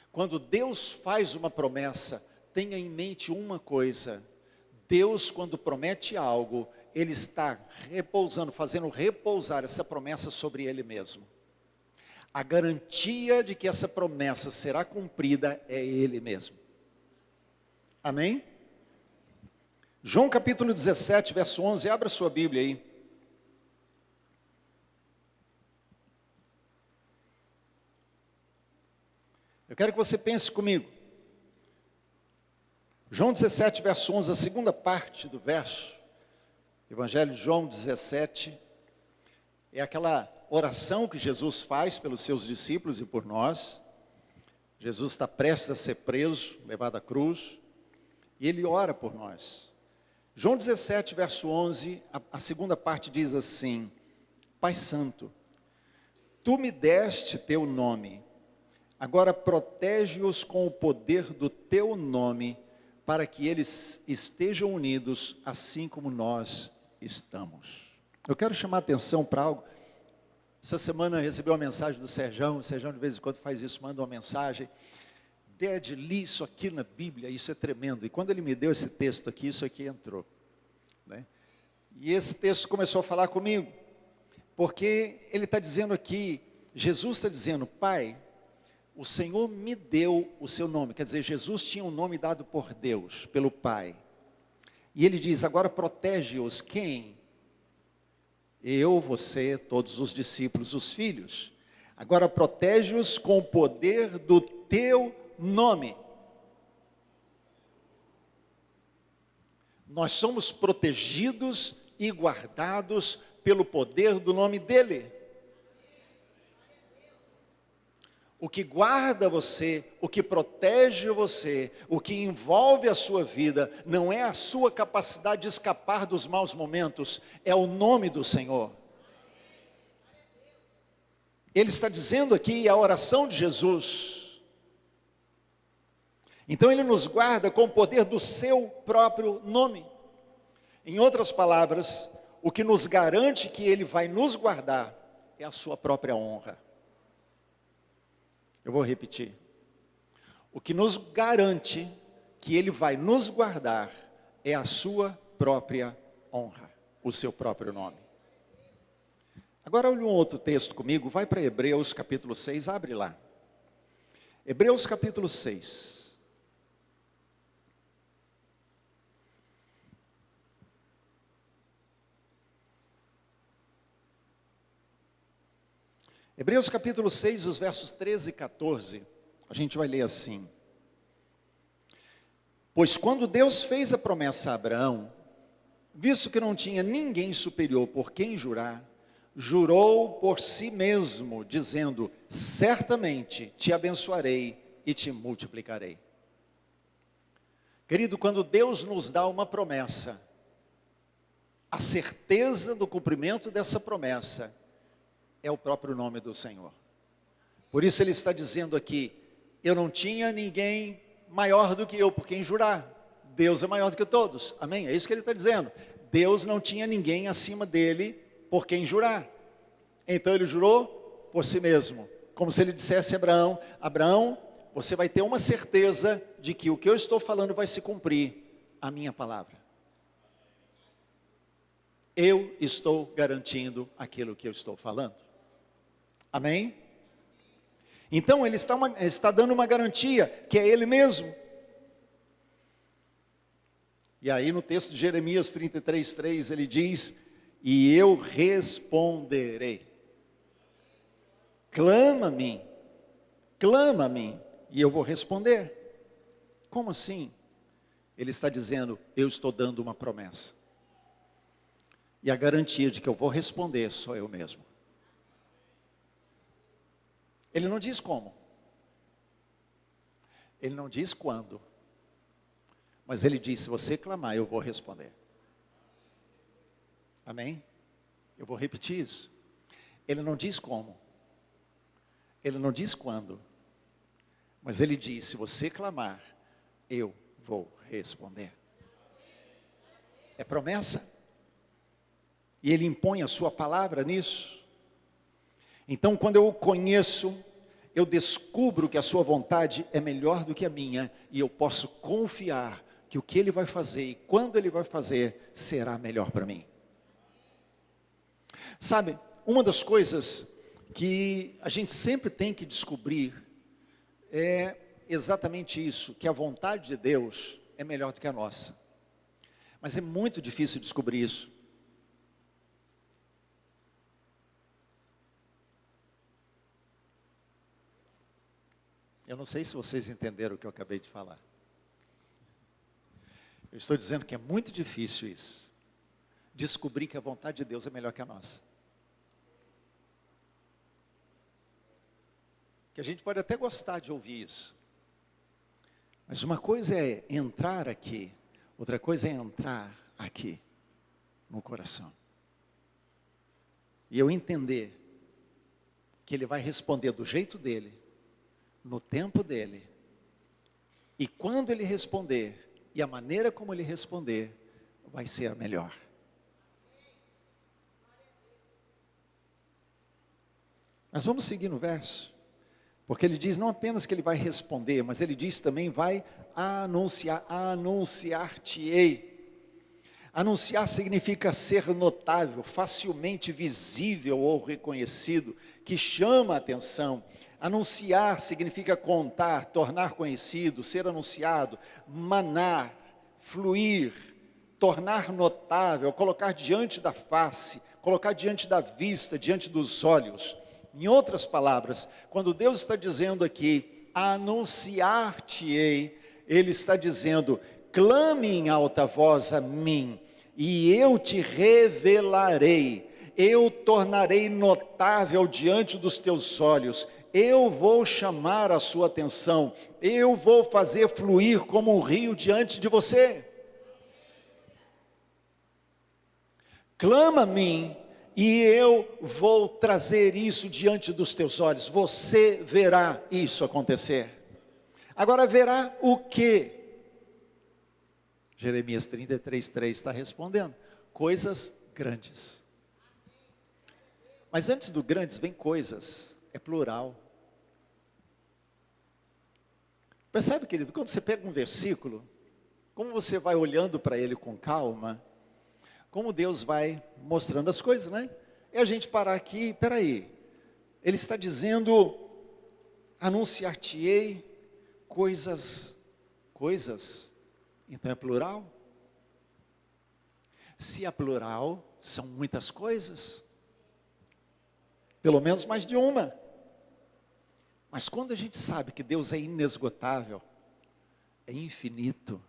A: Quando Deus faz uma promessa, tenha em mente uma coisa. Deus, quando promete algo, Ele está repousando, fazendo repousar essa promessa sobre Ele mesmo. A garantia de que essa promessa será cumprida é Ele mesmo. Amém? João capítulo 17, verso 11, abra sua Bíblia aí. Eu quero que você pense comigo. João 17, verso 11, a segunda parte do verso. Evangelho de João 17, é aquela oração que Jesus faz pelos seus discípulos e por nós. Jesus está prestes a ser preso, levado à cruz, e Ele ora por nós. João 17, verso 11, a segunda parte diz assim: Pai Santo, Tu me deste Teu nome, agora protege-os com o poder do Teu nome, para que eles estejam unidos assim como nós estamos. Eu quero chamar a atenção para algo. Essa semana eu recebi uma mensagem do Serjão. O Serjão de vez em quando faz isso, manda uma mensagem. Ded, li isso aqui na Bíblia, isso é tremendo. E quando ele me deu esse texto aqui, isso aqui entrou, né? E esse texto começou a falar comigo, porque ele está dizendo aqui, Jesus está dizendo: Pai, o Senhor me deu o seu nome. Quer dizer, Jesus tinha um nome dado por Deus, pelo Pai. E ele diz: agora protege-os. Quem? Eu, você, todos os discípulos, os filhos. Agora protege-os com o poder do teu nome. Nós somos protegidos e guardados pelo poder do nome dele. O que guarda você, o que protege você, o que envolve a sua vida, não é a sua capacidade de escapar dos maus momentos, é o nome do Senhor. Ele está dizendo aqui a oração de Jesus. Então Ele nos guarda com o poder do seu próprio nome. Em outras palavras, o que nos garante que Ele vai nos guardar é a sua própria honra. Eu vou repetir. O que nos garante que Ele vai nos guardar é a sua própria honra, o seu próprio nome. Agora olha um outro texto comigo, vai para Hebreus capítulo 6, abre lá. Hebreus capítulo 6. Hebreus capítulo 6, os versos 13 e 14, a gente vai ler assim: Pois quando Deus fez a promessa a Abraão, visto que não tinha ninguém superior por quem jurar, jurou por si mesmo, dizendo: certamente te abençoarei e te multiplicarei. Querido, quando Deus nos dá uma promessa, a certeza do cumprimento dessa promessa é o próprio nome do Senhor. Por isso Ele está dizendo aqui: eu não tinha ninguém maior do que eu por quem jurar. Deus é maior do que todos. Amém? É isso que Ele está dizendo. Deus não tinha ninguém acima dele por quem jurar. Então Ele jurou por si mesmo. Como se Ele dissesse a Abraão: Abraão, você vai ter uma certeza de que o que eu estou falando vai se cumprir, a minha palavra. Eu estou garantindo aquilo que eu estou falando. Amém? Então ele está dando uma garantia, que é ele mesmo. E aí no texto de Jeremias 33:3 ele diz: e eu responderei. Clama a mim, e eu vou responder. Como assim? Ele está dizendo, eu estou dando uma promessa. E a garantia de que eu vou responder sou eu mesmo. Ele não diz como. Ele não diz quando. Mas ele diz, se você clamar, eu vou responder. Amém? Eu vou repetir isso. Ele não diz como. Ele não diz quando. Mas ele diz, se você clamar, eu vou responder. É promessa. E ele impõe a sua palavra nisso. Então, quando eu o conheço, eu descubro que a sua vontade é melhor do que a minha, e eu posso confiar que o que ele vai fazer e quando ele vai fazer será melhor para mim. Sabe, uma das coisas que a gente sempre tem que descobrir é exatamente isso, que a vontade de Deus é melhor do que a nossa. Mas é muito difícil descobrir isso. Eu não sei se vocês entenderam o que eu acabei de falar. Eu estou dizendo que é muito difícil isso. Descobrir que a vontade de Deus é melhor que a nossa. Que a gente pode até gostar de ouvir isso. Mas uma coisa é entrar aqui, outra coisa é entrar aqui, no coração. E eu entender que Ele vai responder do jeito dEle, no tempo dEle. E quando Ele responder, e a maneira como Ele responder, vai ser a melhor. Mas vamos seguir no verso. Porque ele diz não apenas que ele vai responder, mas ele diz também vai anunciar, anunciar-te-ei. Anunciar significa ser notável, facilmente visível ou reconhecido, que chama a atenção. Anunciar significa contar, tornar conhecido, ser anunciado, manar, fluir, tornar notável, colocar diante da face, colocar diante da vista, diante dos olhos. Em outras palavras, quando Deus está dizendo aqui, anunciar-te-ei, Ele está dizendo, clame em alta voz a mim, e eu te revelarei, eu tornarei notável diante dos teus olhos, eu vou chamar a sua atenção, eu vou fazer fluir como um rio diante de você. Clama a mim, e eu vou trazer isso diante dos teus olhos. Você verá isso acontecer. Agora verá o quê? Jeremias 33:3 está respondendo. Coisas grandes. Mas antes do grandes vem coisas. É plural. Percebe, querido, quando você pega um versículo, como você vai olhando para ele com calma, como Deus vai mostrando as coisas, né? E a gente parar aqui, peraí, Ele está dizendo, anunciar-te-ei coisas, então é plural? Se é plural, são muitas coisas, pelo menos mais de uma. Mas quando a gente sabe que Deus é inesgotável, é infinito,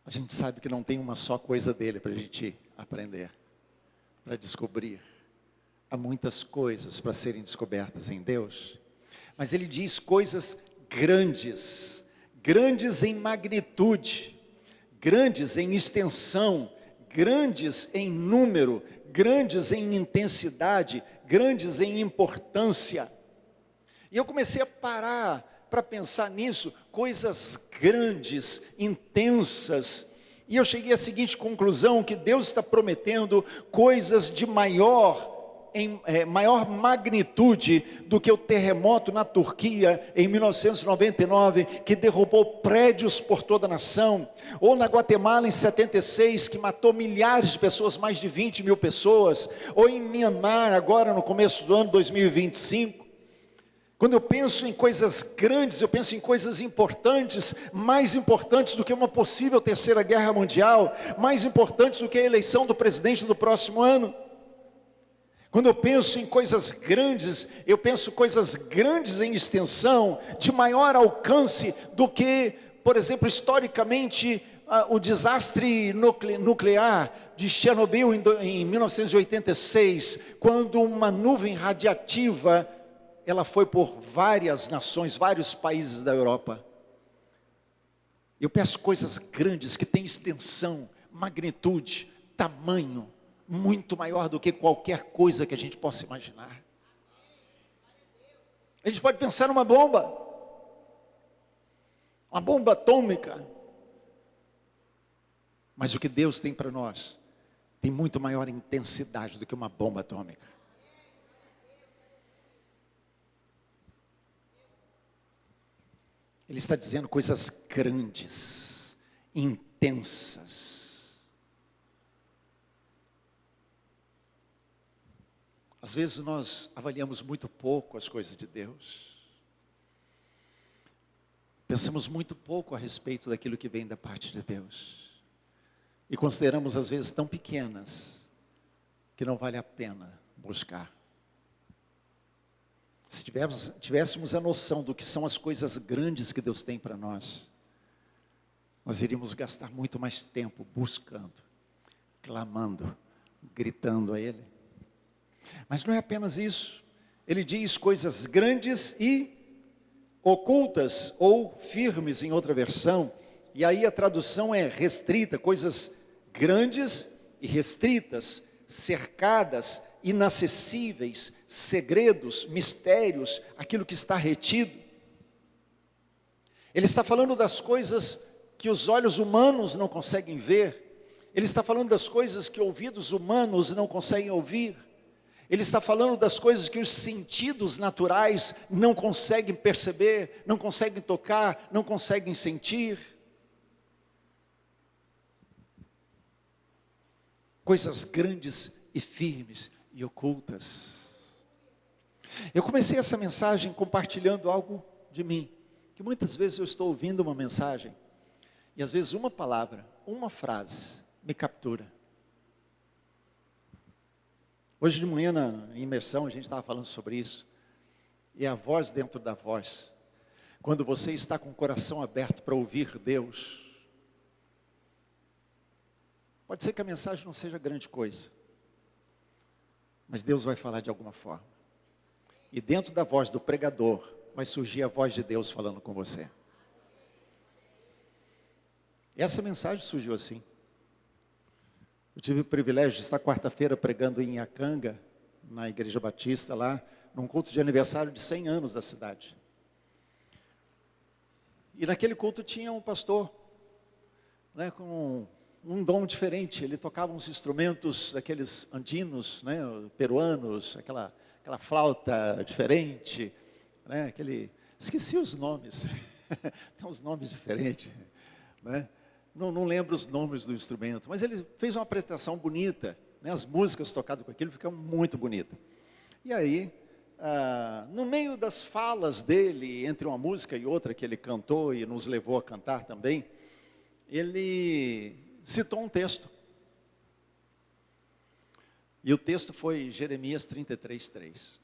A: a gente sabe que não tem uma só coisa dele para a gente aprender, para descobrir. Há muitas coisas para serem descobertas em Deus. Mas ele diz coisas grandes, grandes em magnitude, grandes em extensão, grandes em número, grandes em intensidade, grandes em importância. E eu comecei a parar para pensar nisso, coisas grandes, intensas, e eu cheguei à seguinte conclusão, que Deus está prometendo coisas de maior
C: maior magnitude do que o terremoto na Turquia em 1999, que derrubou prédios por toda a nação, ou na Guatemala em 76, que matou milhares de pessoas, mais de 20 mil pessoas, ou em Myanmar agora no começo do ano 2025. Quando eu penso em coisas grandes, eu penso em coisas importantes, mais importantes do que uma possível terceira guerra mundial, mais importantes do que a eleição do presidente do próximo ano. Quando eu penso em coisas grandes, eu penso coisas grandes em extensão, de maior alcance do que, por exemplo, historicamente, o desastre nuclear de Chernobyl em 1986, quando uma nuvem radiativa, ela foi por várias nações, vários países da Europa. Eu peço coisas grandes que têm extensão, magnitude, tamanho, muito maior do que qualquer coisa que a gente possa imaginar. A gente pode pensar numa bomba atômica, mas o que Deus tem para nós tem muito maior intensidade do que uma bomba atômica. Ele está dizendo coisas grandes, intensas. Às vezes nós avaliamos muito pouco as coisas de Deus. Pensamos muito pouco a respeito daquilo que vem da parte de Deus. E consideramos às vezes tão pequenas, que não vale a pena buscar. Se tivéssemos a noção do que são as coisas grandes que Deus tem para nós, nós iríamos gastar muito mais tempo buscando, clamando, gritando a Ele. Mas não é apenas isso. Ele diz coisas grandes e ocultas, ou firmes em outra versão. E aí a tradução é restrita, coisas grandes e restritas, cercadas, inacessíveis, segredos, mistérios, aquilo que está retido. Ele está falando das coisas que os olhos humanos não conseguem ver. Ele está falando das coisas que ouvidos humanos não conseguem ouvir. Ele está falando das coisas que os sentidos naturais não conseguem perceber, não conseguem tocar, não conseguem sentir. Coisas grandes e firmes e ocultas. Eu comecei essa mensagem compartilhando algo de mim, que muitas vezes eu estou ouvindo uma mensagem, e às vezes uma palavra, uma frase, me captura. Hoje de manhã na imersão a gente estava falando sobre isso, e a voz dentro da voz, quando você está com o coração aberto para ouvir Deus, pode ser que a mensagem não seja grande coisa, mas Deus vai falar de alguma forma. E dentro da voz do pregador, vai surgir a voz de Deus falando com você. Essa mensagem surgiu assim. Eu tive o privilégio de estar quarta-feira pregando em Iacanga, na Igreja Batista lá, num culto de aniversário de 100 anos da cidade. E naquele culto tinha um pastor, né, com um dom diferente. Ele tocava uns instrumentos daqueles andinos, né, peruanos, aquela flauta diferente, né, esqueci os nomes, tem uns nomes diferentes, né? Não lembro os nomes do instrumento, mas ele fez uma apresentação bonita, né, as músicas tocadas com aquilo ficam muito bonitas. E aí, no meio das falas dele, entre uma música e outra que ele cantou e nos levou a cantar também, ele citou um texto. E o texto foi Jeremias 33:3.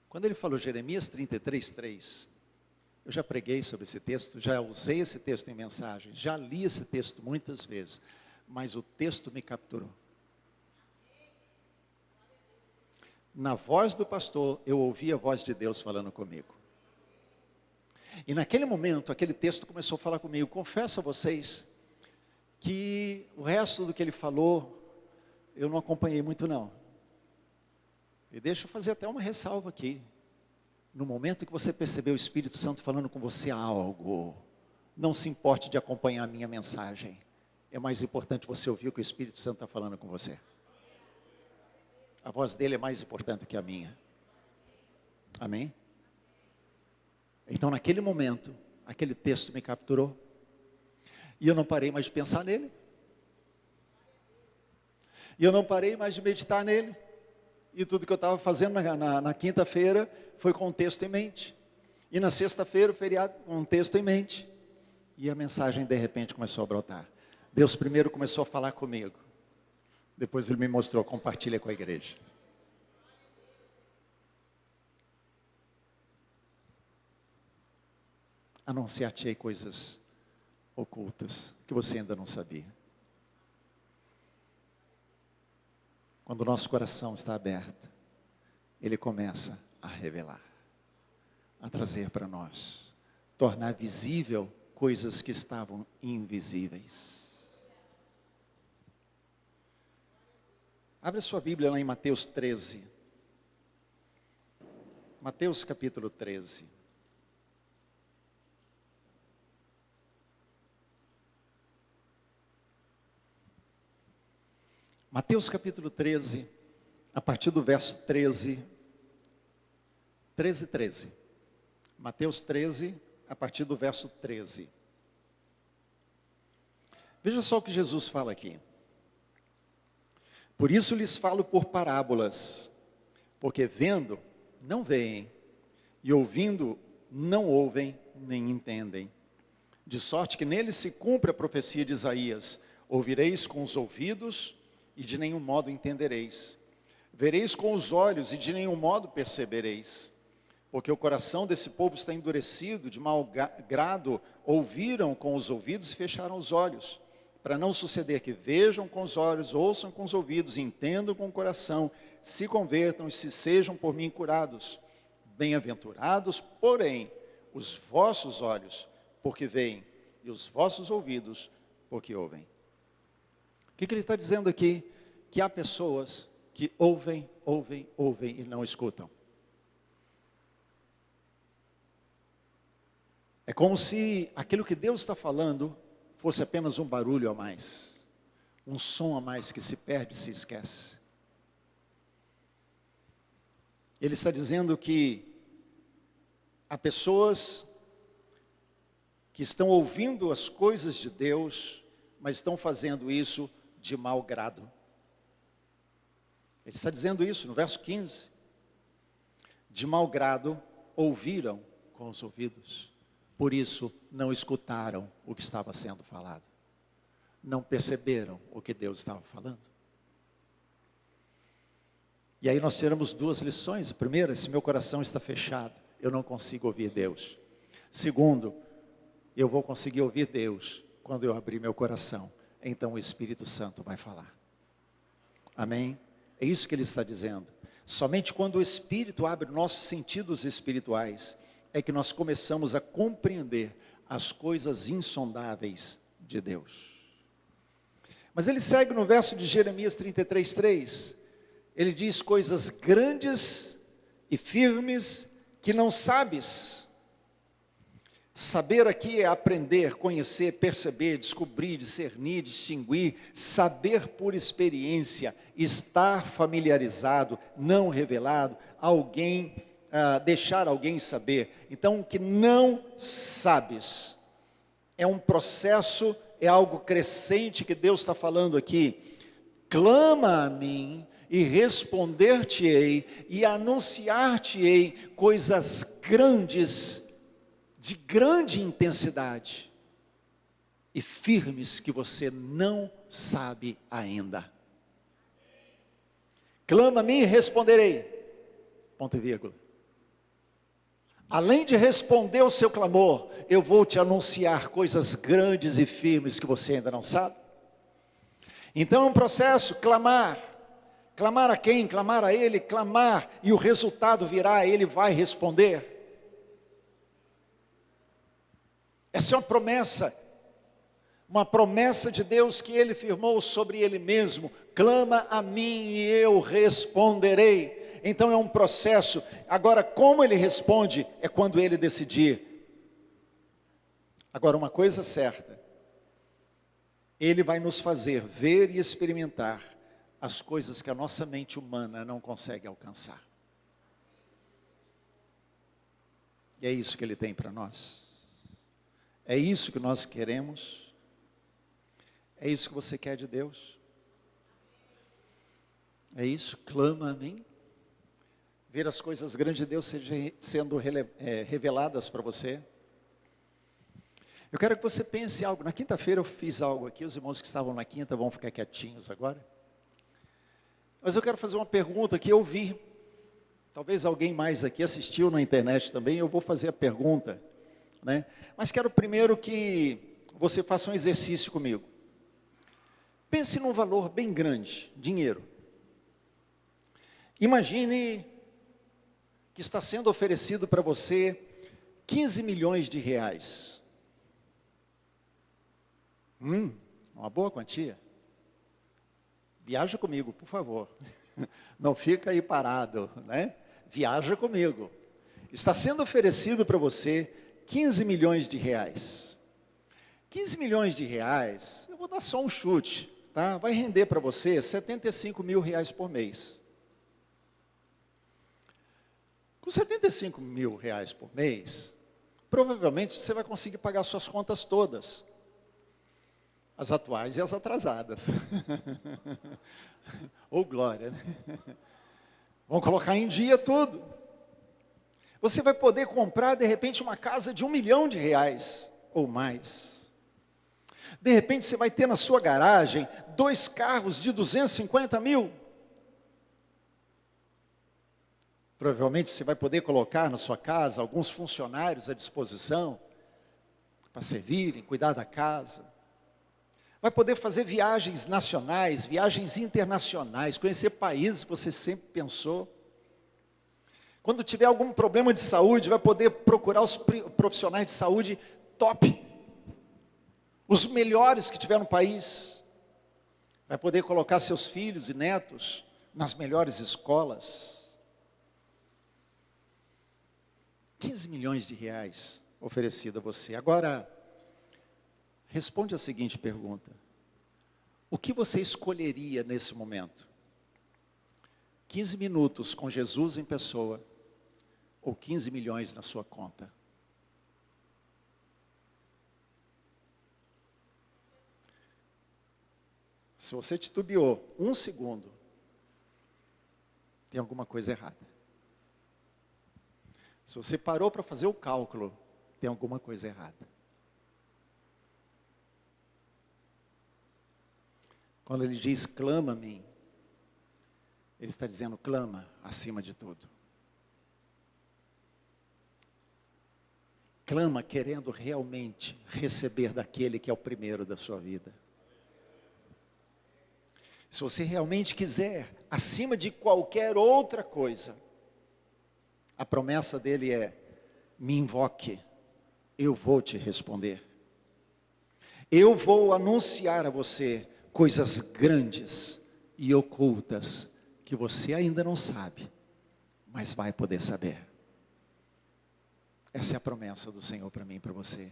C: Quando ele falou Jeremias 33:3, eu já preguei sobre esse texto, já usei esse texto em mensagem, já li esse texto muitas vezes, mas o texto me capturou. Na voz do pastor, eu ouvi a voz de Deus falando comigo. E naquele momento, aquele texto começou a falar comigo. Confesso a vocês que o resto do que ele falou, eu não acompanhei muito não. E deixa eu fazer até uma ressalva aqui. No momento que você perceber o Espírito Santo falando com você algo, não se importe de acompanhar a minha mensagem. é mais importante você ouvir o que o Espírito Santo está falando com você. A voz dele é mais importante que a minha. Amém? Então naquele momento, aquele texto me capturou. E eu não parei mais de pensar nele. E eu não parei mais de meditar nele. E tudo que eu estava fazendo na quinta-feira foi com um texto em mente. E na sexta-feira, o feriado, com um texto em mente. E a mensagem de repente começou a brotar. Deus primeiro começou a falar comigo. Depois ele me mostrou, compartilha com a igreja. Anunciar-te-ei coisas ocultas que você ainda não sabia. Quando o nosso coração está aberto, ele começa a revelar, a trazer para nós, tornar visível coisas que estavam invisíveis. Abre sua Bíblia lá em Mateus 13. Mateus capítulo 13. Mateus capítulo 13, a partir do verso 13. 13. Mateus 13, a partir do verso 13. Veja só o que Jesus fala aqui. Por isso lhes falo por parábolas, porque vendo, não veem, e ouvindo, não ouvem, nem entendem. De sorte que nele se cumpre a profecia de Isaías: ouvireis com os ouvidos, e de nenhum modo entendereis. Vereis com os olhos, e de nenhum modo percebereis. Porque o coração desse povo está endurecido, de mau grado, ouviram com os ouvidos e fecharam os olhos, para não suceder que vejam com os olhos, ouçam com os ouvidos, entendam com o coração, se convertam e se sejam por mim curados. Bem-aventurados, porém, os vossos olhos, porque veem, e os vossos ouvidos, porque ouvem. O que ele está dizendo aqui? Que há pessoas que ouvem e não escutam. É como se aquilo que Deus está falando fosse apenas um barulho a mais, um som a mais que se perde e se esquece. Ele está dizendo que há pessoas que estão ouvindo as coisas de Deus, mas estão fazendo isso de mau grado. Ele está dizendo isso no verso 15. De mau grado ouviram com os ouvidos, por isso não escutaram o que estava sendo falado. Não perceberam o que Deus estava falando. E aí nós tiramos duas lições. A primeira, se meu coração está fechado, eu não consigo ouvir Deus. Segundo, eu vou conseguir ouvir Deus quando eu abrir meu coração. Então o Espírito Santo vai falar. Amém? É isso que ele está dizendo. Somente quando o Espírito abre nossos sentidos espirituais, é que nós começamos a compreender as coisas insondáveis de Deus. Mas ele segue no verso de Jeremias 33:3. Ele diz: coisas grandes e firmes que não sabes. Saber aqui é aprender, conhecer, perceber, descobrir, discernir, distinguir, saber por experiência, estar familiarizado, não revelado, deixar alguém saber. Então, o que não sabes é um processo, é algo crescente que Deus está falando aqui. Clama a mim e responder-te-ei e anunciar-te-ei coisas grandes, de grande intensidade e firmes que você não sabe ainda. Clama a mim e responderei. Ponto e vírgula. Além de responder o seu clamor, eu vou te anunciar coisas grandes e firmes que você ainda não sabe. Então é um processo, clamar. Clamar a quem? Clamar a Ele, clamar, e o resultado virá, Ele vai responder. Essa é uma promessa de Deus que Ele firmou sobre Ele mesmo. Clama a mim e eu responderei. Então é um processo. Agora, como Ele responde, é quando Ele decidir. Agora, uma coisa certa, Ele vai nos fazer ver e experimentar as coisas que a nossa mente humana não consegue alcançar. E é isso que Ele tem para nós. É isso que nós queremos. É isso que você quer de Deus. É isso, clama a mim. Ver as coisas grandes de Deus sendo reveladas para você. Eu quero que você pense algo. Na quinta-feira eu fiz algo aqui. Os irmãos que estavam na quinta vão ficar quietinhos agora. Mas eu quero fazer uma pergunta que eu vi. Talvez alguém mais aqui assistiu na internet também. Eu vou fazer a pergunta, né? Mas quero primeiro que você faça um exercício comigo. Pense num valor bem grande, dinheiro. Imagine que está sendo oferecido para você 15 milhões de reais. Uma boa quantia. Viaja comigo, por favor. Não fica aí parado, né? Viaja comigo. Está sendo oferecido para você 15 milhões de reais. 15 milhões de reais, eu vou dar só um chute, tá? Vai render para você 75 mil reais por mês. Com 75 mil reais por mês, provavelmente você vai conseguir pagar suas contas todas. As atuais e as atrasadas. Ou glória, né? Vamos colocar em dia tudo. Você vai poder comprar, de repente, uma casa de 1 milhão de reais ou mais. De repente, você vai ter na sua garagem 2 carros de 250 mil. Provavelmente, você vai poder colocar na sua casa alguns funcionários à disposição para servirem, cuidar da casa. Vai poder fazer viagens nacionais, viagens internacionais, conhecer países que você sempre pensou. Quando tiver algum problema de saúde, vai poder procurar os profissionais de saúde top, os melhores que tiver no país. Vai poder colocar seus filhos e netos nas melhores escolas. 15 milhões de reais oferecido a você. Agora, responde a seguinte pergunta: o que você escolheria nesse momento? 15 minutos com Jesus em pessoa ou 15 milhões na sua conta? Se você titubeou 1 segundo, tem alguma coisa errada. Se você parou para fazer o cálculo, tem alguma coisa errada. Quando ele diz, clama a mim, ele está dizendo, clama acima de tudo. Clama querendo realmente receber daquele que é o primeiro da sua vida. Se você realmente quiser, acima de qualquer outra coisa, a promessa dele é, me invoque, eu vou te responder. Eu vou anunciar a você coisas grandes e ocultas que você ainda não sabe, mas vai poder saber. Essa é a promessa do Senhor para mim e para você.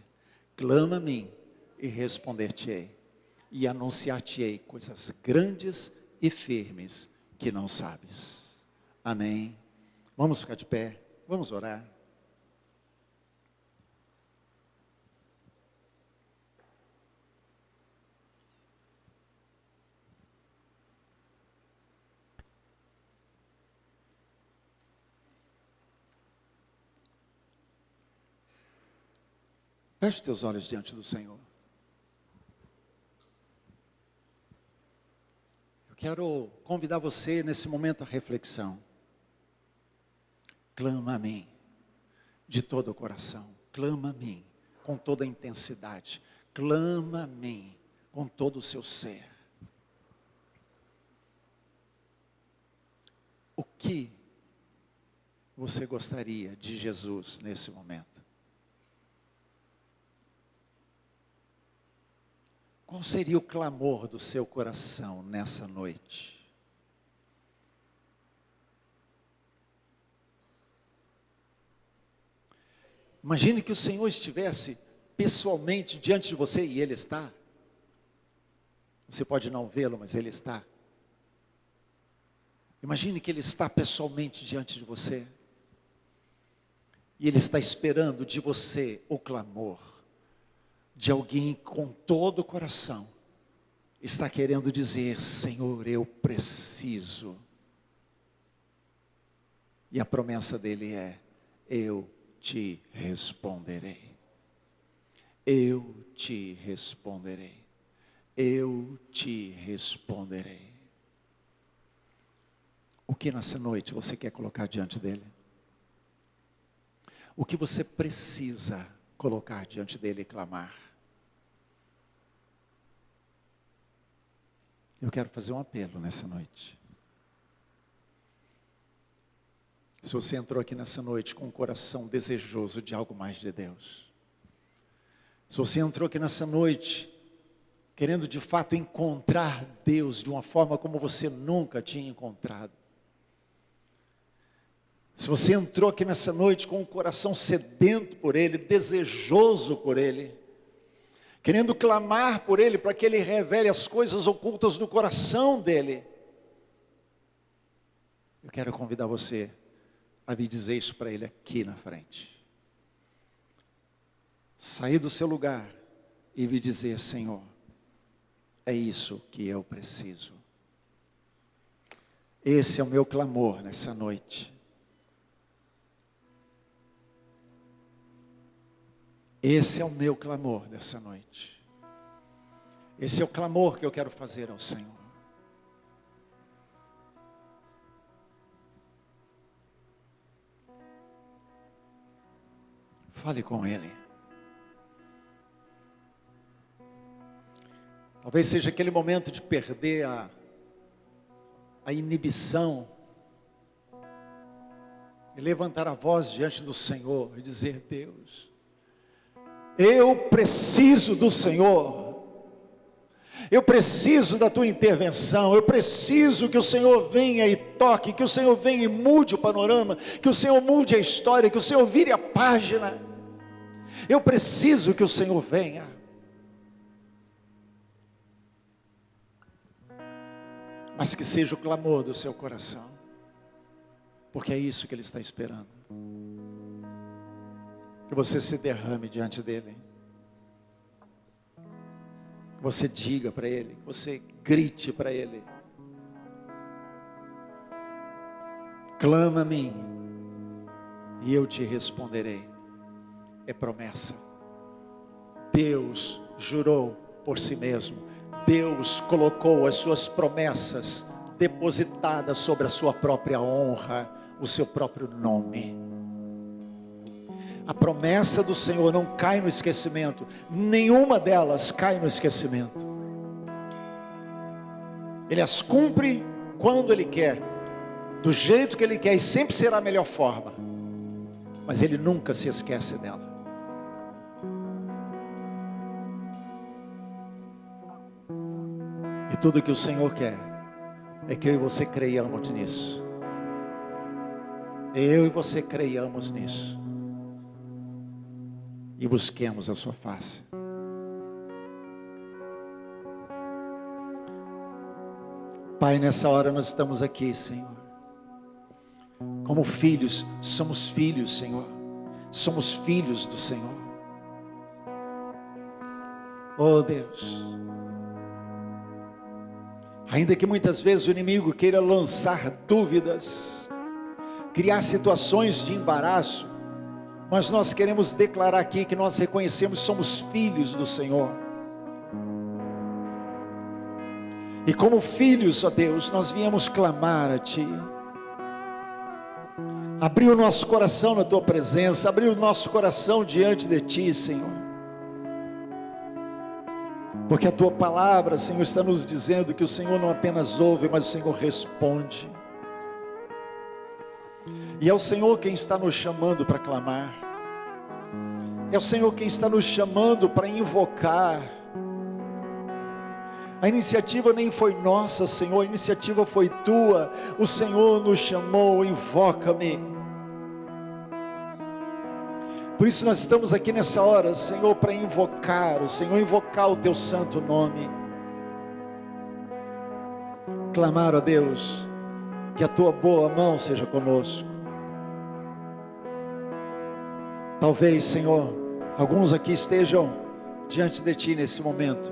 C: Clama a mim e responder-te-ei, e anunciar-te-ei coisas grandes e firmes que não sabes. Amém. Vamos ficar de pé, vamos orar. Feche teus olhos diante do Senhor. Eu quero convidar você nesse momento à reflexão. Clama a mim, de todo o coração. Clama a mim, com toda a intensidade. Clama a mim, com todo o seu ser. O que você gostaria de Jesus nesse momento? Qual seria o clamor do seu coração nessa noite? Imagine que o Senhor estivesse pessoalmente diante de você, e Ele está. Você pode não vê-lo, mas Ele está. Imagine que Ele está pessoalmente diante de você. E Ele está esperando de você o clamor de alguém com todo o coração. Está querendo dizer: Senhor, eu preciso. E a promessa dele é: eu te responderei. Eu te responderei. Eu te responderei. O que nessa noite você quer colocar diante dele? O que você precisa colocar diante dele e clamar? Eu quero fazer um apelo nessa noite. Se você entrou aqui nessa noite com um coração desejoso de algo mais de Deus, se você entrou aqui nessa noite querendo de fato encontrar Deus de uma forma como você nunca tinha encontrado, se você entrou aqui nessa noite com um coração sedento por Ele, desejoso por Ele, querendo clamar por Ele para que Ele revele as coisas ocultas do coração dEle, eu quero convidar você a vir dizer isso para Ele aqui na frente. Sair do seu lugar e vir dizer: Senhor, é isso que eu preciso. Esse é o meu clamor nessa noite. Esse é o meu clamor dessa noite. Esse é o clamor que eu quero fazer ao Senhor. Fale com Ele. Talvez seja aquele momento de perder a inibição e levantar a voz diante do Senhor e dizer: Deus, eu preciso do Senhor. Eu preciso da tua intervenção. Eu preciso que o Senhor venha e toque, que o Senhor venha e mude o panorama, que o Senhor mude a história, que o Senhor vire a página. Eu preciso que o Senhor venha. Mas que seja o clamor do seu coração, porque é isso que Ele está esperando. Que você se derrame diante dEle, que você diga para Ele, que você grite para Ele: clama a mim e eu te responderei. É promessa. Deus jurou por si mesmo. Deus colocou as suas promessas depositadas sobre a sua própria honra, o seu próprio nome. A promessa do Senhor não cai no esquecimento. Nenhuma delas cai no esquecimento. Ele as cumpre quando Ele quer, do jeito que Ele quer, e sempre será a melhor forma. Mas Ele nunca se esquece dela. E tudo que o Senhor quer é que eu e você creiamos nisso. Eu e você creiamos nisso. E busquemos a sua face. Pai, nessa hora nós estamos aqui, Senhor. Como filhos, somos filhos, Senhor. Somos filhos do Senhor. Oh Deus. Ainda que muitas vezes o inimigo queira lançar dúvidas, criar situações de embaraço, mas nós queremos declarar aqui que nós reconhecemos que somos filhos do Senhor. E como filhos, ó Deus, nós viemos clamar a Ti. Abrir o nosso coração na Tua presença, abrir o nosso coração diante de Ti, Senhor. Porque a Tua palavra, Senhor, está nos dizendo que o Senhor não apenas ouve, mas o Senhor responde. E é o Senhor quem está nos chamando para clamar. É o Senhor quem está nos chamando para invocar. A iniciativa nem foi nossa, Senhor, a iniciativa foi Tua. O Senhor nos chamou: invoca-me. Por isso nós estamos aqui nessa hora, Senhor, para invocar o Senhor, invocar o Teu santo nome. clamar, ó Deus, que a tua boa mão seja conosco. Talvez, Senhor, alguns aqui estejam diante de Ti nesse momento,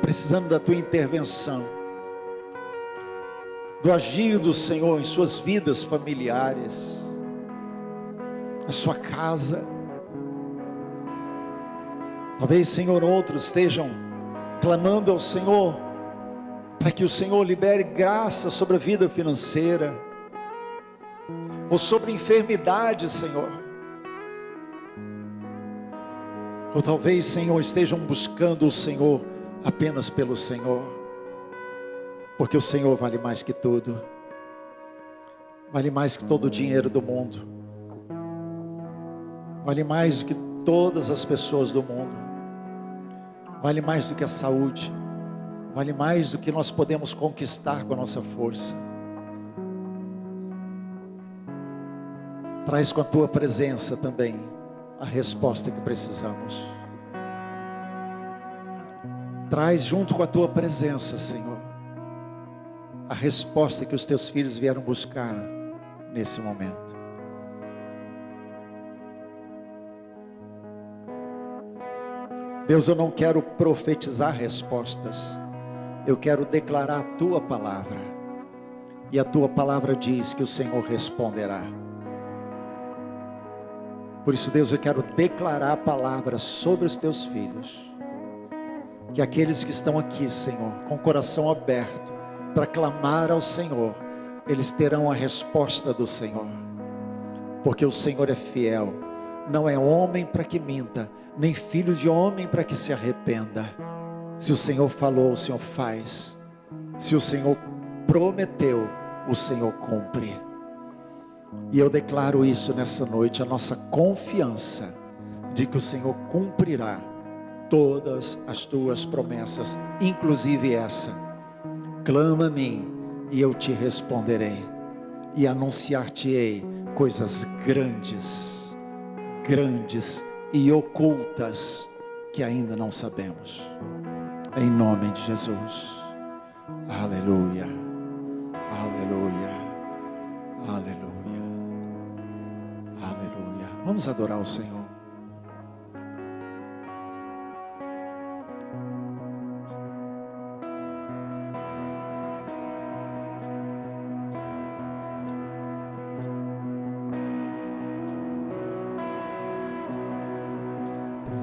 C: precisando da Tua intervenção, do agir do Senhor em suas vidas familiares, na sua casa. Talvez, Senhor, outros estejam clamando ao Senhor, para que o Senhor libere graça sobre a vida financeira, ou sobre enfermidade, Senhor. Ou talvez, Senhor, estejam buscando o Senhor apenas pelo Senhor, porque o Senhor vale mais que tudo, vale mais que todo o dinheiro do mundo, vale mais do que todas as pessoas do mundo, vale mais do que a saúde, vale mais do que nós podemos conquistar com a nossa força. Traz com a Tua presença também a resposta que precisamos. Traz junto com a Tua presença, Senhor, a resposta que os Teus filhos vieram buscar nesse momento. Deus, eu não quero profetizar respostas, eu quero declarar a Tua palavra, e a Tua palavra diz que o Senhor responderá. Por isso, Deus, eu quero declarar a palavra sobre os Teus filhos, que aqueles que estão aqui, Senhor, com o coração aberto para clamar ao Senhor, eles terão a resposta do Senhor, porque o Senhor é fiel, não é homem para que minta, nem filho de homem para que se arrependa. Se o Senhor falou, o Senhor faz. Se o Senhor prometeu, o Senhor cumpre. E eu declaro isso nessa noite, a nossa confiança de que o Senhor cumprirá todas as Tuas promessas, inclusive essa: clama a mim e eu te responderei, e anunciar-te-ei coisas grandes, grandes e ocultas que ainda não sabemos. Em nome de Jesus. Aleluia, aleluia, aleluia, aleluia. Vamos adorar o Senhor.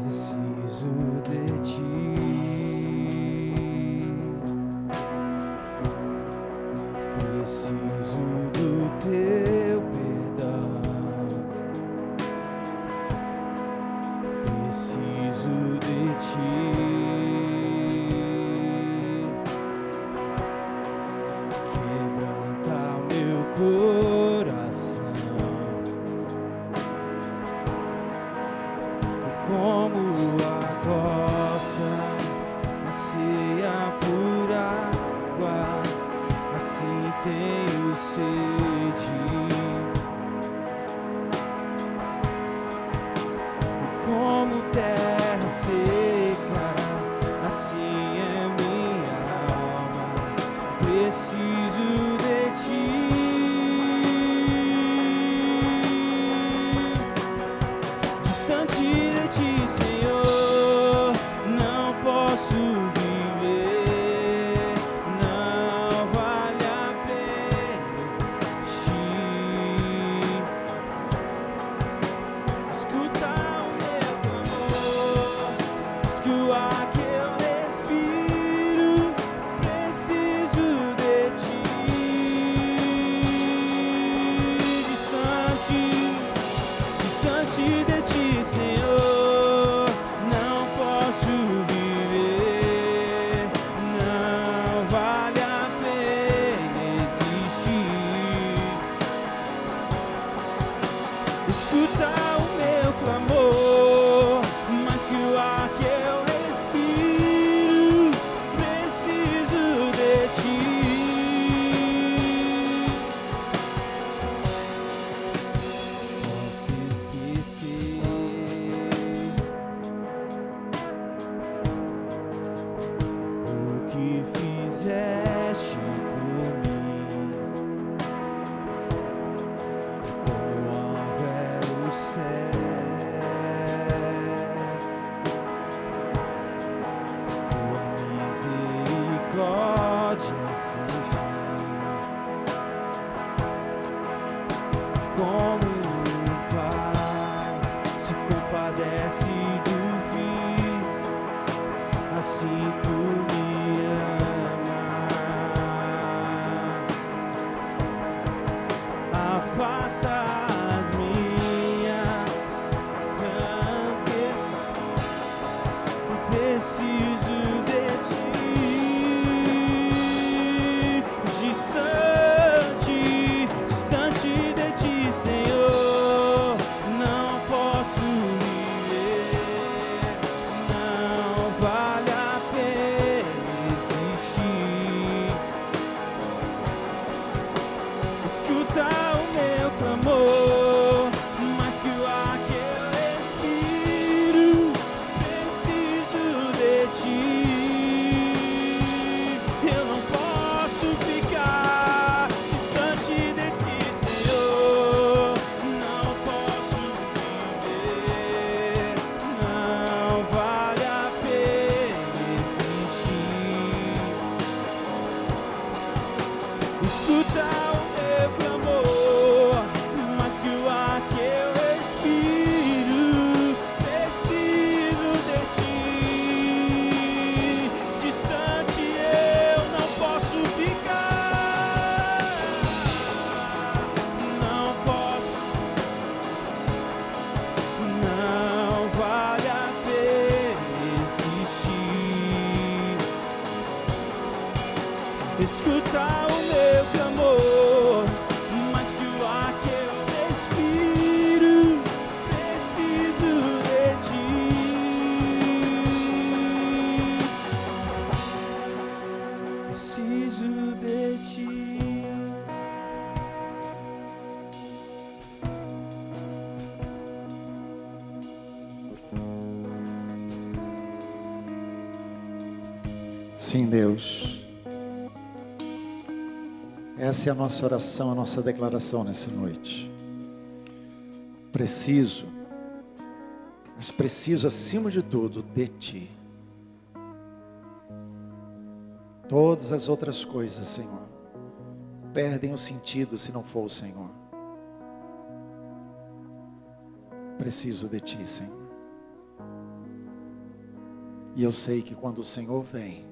B: Preciso de Ti, preciso do Teu perdão, preciso de Ti, quebranta o meu coração, como a costa anseia por águas, assim tenho sede. Como terra seca, assim é minha alma, preciso de Ti. Distante de Ti, Senhor, não posso viver, não vale a pena Ti. Escuta o meu clamor, diz que o ar que eu respiro, preciso de assim tu me amas. Afasta as minhas transgressões, preciso de ti, distante, distante de ti, Senhor, não posso viver, não vale a pena existir. Escuta o meu clamor, mais que o ar que eu respiro, preciso de ti. Eu não posso ficar distante de ti, Senhor. Não posso viver, não vale a pena existir. Escuta o meu clamor, mais que o ar que eu respiro, preciso de ti. Distante eu não posso ficar, não posso, não vale a pena existir. Escuta o meu clamor, mais que o ar que eu respiro, preciso de ti. Preciso de ti.
C: Sim, Deus. Essa é a nossa oração, a nossa declaração nessa noite. Preciso, mas preciso acima de tudo de Ti. Todas as outras coisas, Senhor, perdem o sentido se não for o Senhor. Preciso de Ti, Senhor. E eu sei que quando o Senhor vem,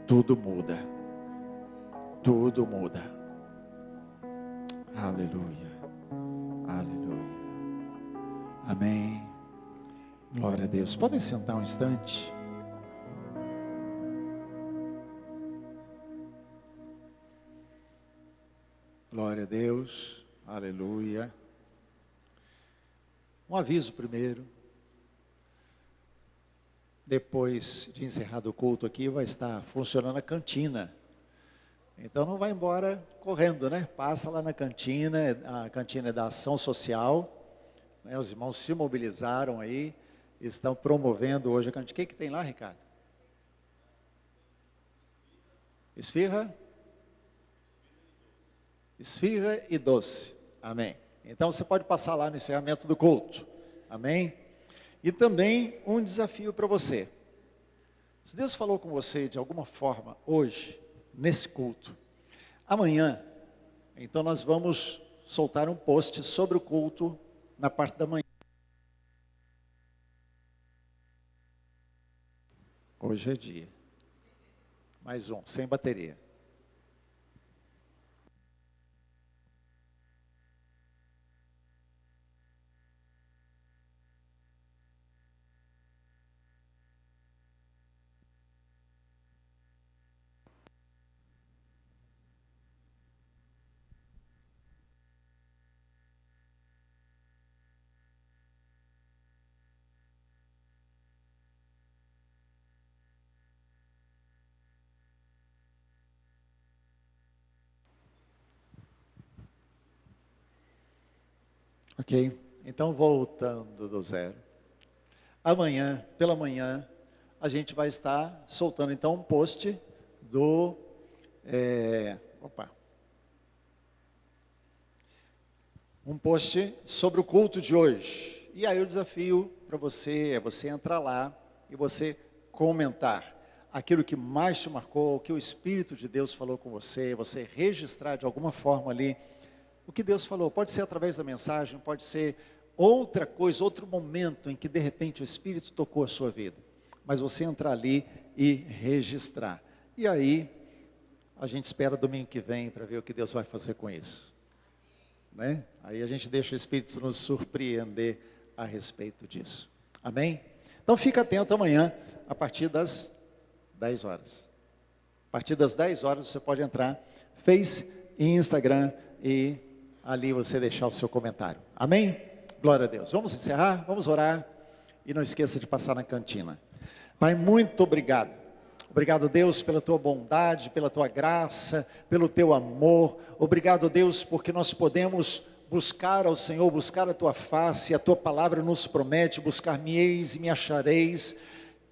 C: tudo muda. Tudo muda. Aleluia. Aleluia. Amém. Glória a Deus. Podem sentar um instante. Glória a Deus. Aleluia. Um aviso primeiro. Depois de encerrado o culto aqui, vai estar funcionando a cantina. Então não vai embora correndo, né? Passa lá na cantina, a cantina é da ação social, né? Os irmãos se mobilizaram aí, estão promovendo hoje a cantina. O que tem lá, Ricardo? Esfirra? Esfirra e doce. Amém. Então você pode passar lá no encerramento do culto. Amém? E também um desafio para você. Se Deus falou com você de alguma forma hoje, nesse culto, amanhã, então nós vamos soltar um post sobre o culto na parte da manhã. Hoje é dia. Mais um, sem bateria. Ok? Então, voltando do zero. Amanhã, pela manhã, a gente vai estar soltando então um post do... um post sobre o culto de hoje. E aí o desafio para você é você entrar lá e você comentar aquilo que mais te marcou, o que o Espírito de Deus falou com você, você registrar de alguma forma ali o que Deus falou. Pode ser através da mensagem, pode ser outra coisa, outro momento em que de repente o Espírito tocou a sua vida. mas você entrar ali e registrar. E aí, a gente espera domingo que vem para ver o que Deus vai fazer com isso. Né? Aí a gente deixa o Espírito nos surpreender a respeito disso. Amém? Então fica atento amanhã, a partir das 10 horas. A partir das 10 horas você pode entrar, Face e Instagram, e ali você deixar o seu comentário. Amém? Glória a Deus. Vamos encerrar, vamos orar, e não esqueça de passar na cantina. Pai, muito obrigado. Obrigado, Deus, pela tua bondade, pela tua graça, pelo teu amor. Obrigado, Deus, porque nós podemos buscar ao Senhor, buscar a tua face. A tua palavra nos promete: buscar-me-eis e me achareis,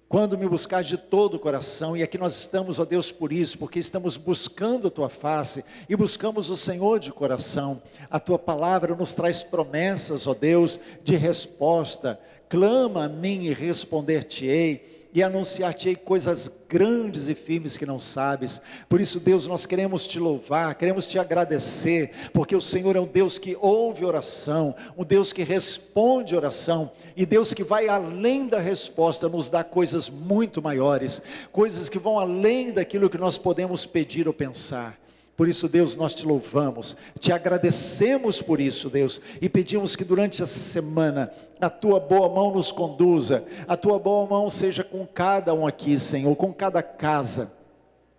C: quando me buscar de todo o coração. E aqui nós estamos, ó Deus, por isso, porque estamos buscando a tua face e buscamos o Senhor de coração. A tua palavra nos traz promessas, ó Deus, de resposta. Clama a mim e responder-te-ei, e anunciar-te-ei coisas grandes e firmes que não sabes. Por isso, Deus, nós queremos te louvar, queremos te agradecer, porque o Senhor é um Deus que ouve oração, um Deus que responde oração, e Deus que vai além da resposta, nos dá coisas muito maiores, coisas que vão além daquilo que nós podemos pedir ou pensar. Por isso, Deus, nós te louvamos, te agradecemos por isso, Deus, e pedimos que durante essa semana a tua boa mão nos conduza, a tua boa mão seja com cada um aqui, Senhor, com cada casa,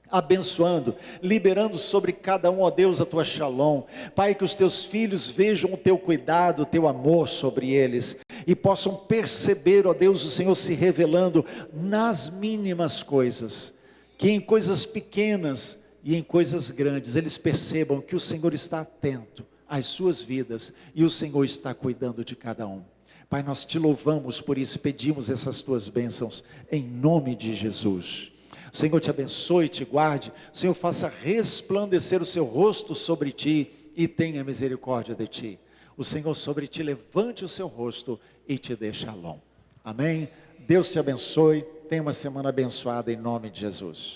C: abençoando, liberando sobre cada um, ó Deus, a tua shalom. Pai, que os teus filhos vejam o teu cuidado, o teu amor sobre eles, e possam perceber, ó Deus, o Senhor se revelando nas mínimas coisas, que em coisas pequenas e em coisas grandes, eles percebam que o Senhor está atento às suas vidas, e o Senhor está cuidando de cada um. Pai, nós te louvamos por isso, pedimos essas tuas bênçãos, em nome de Jesus. O Senhor te abençoe, te guarde, o Senhor faça resplandecer o seu rosto sobre ti, e tenha misericórdia de ti. O Senhor sobre ti levante o seu rosto, e te dê shalom. Amém? Deus te abençoe, tenha uma semana abençoada, em nome de Jesus.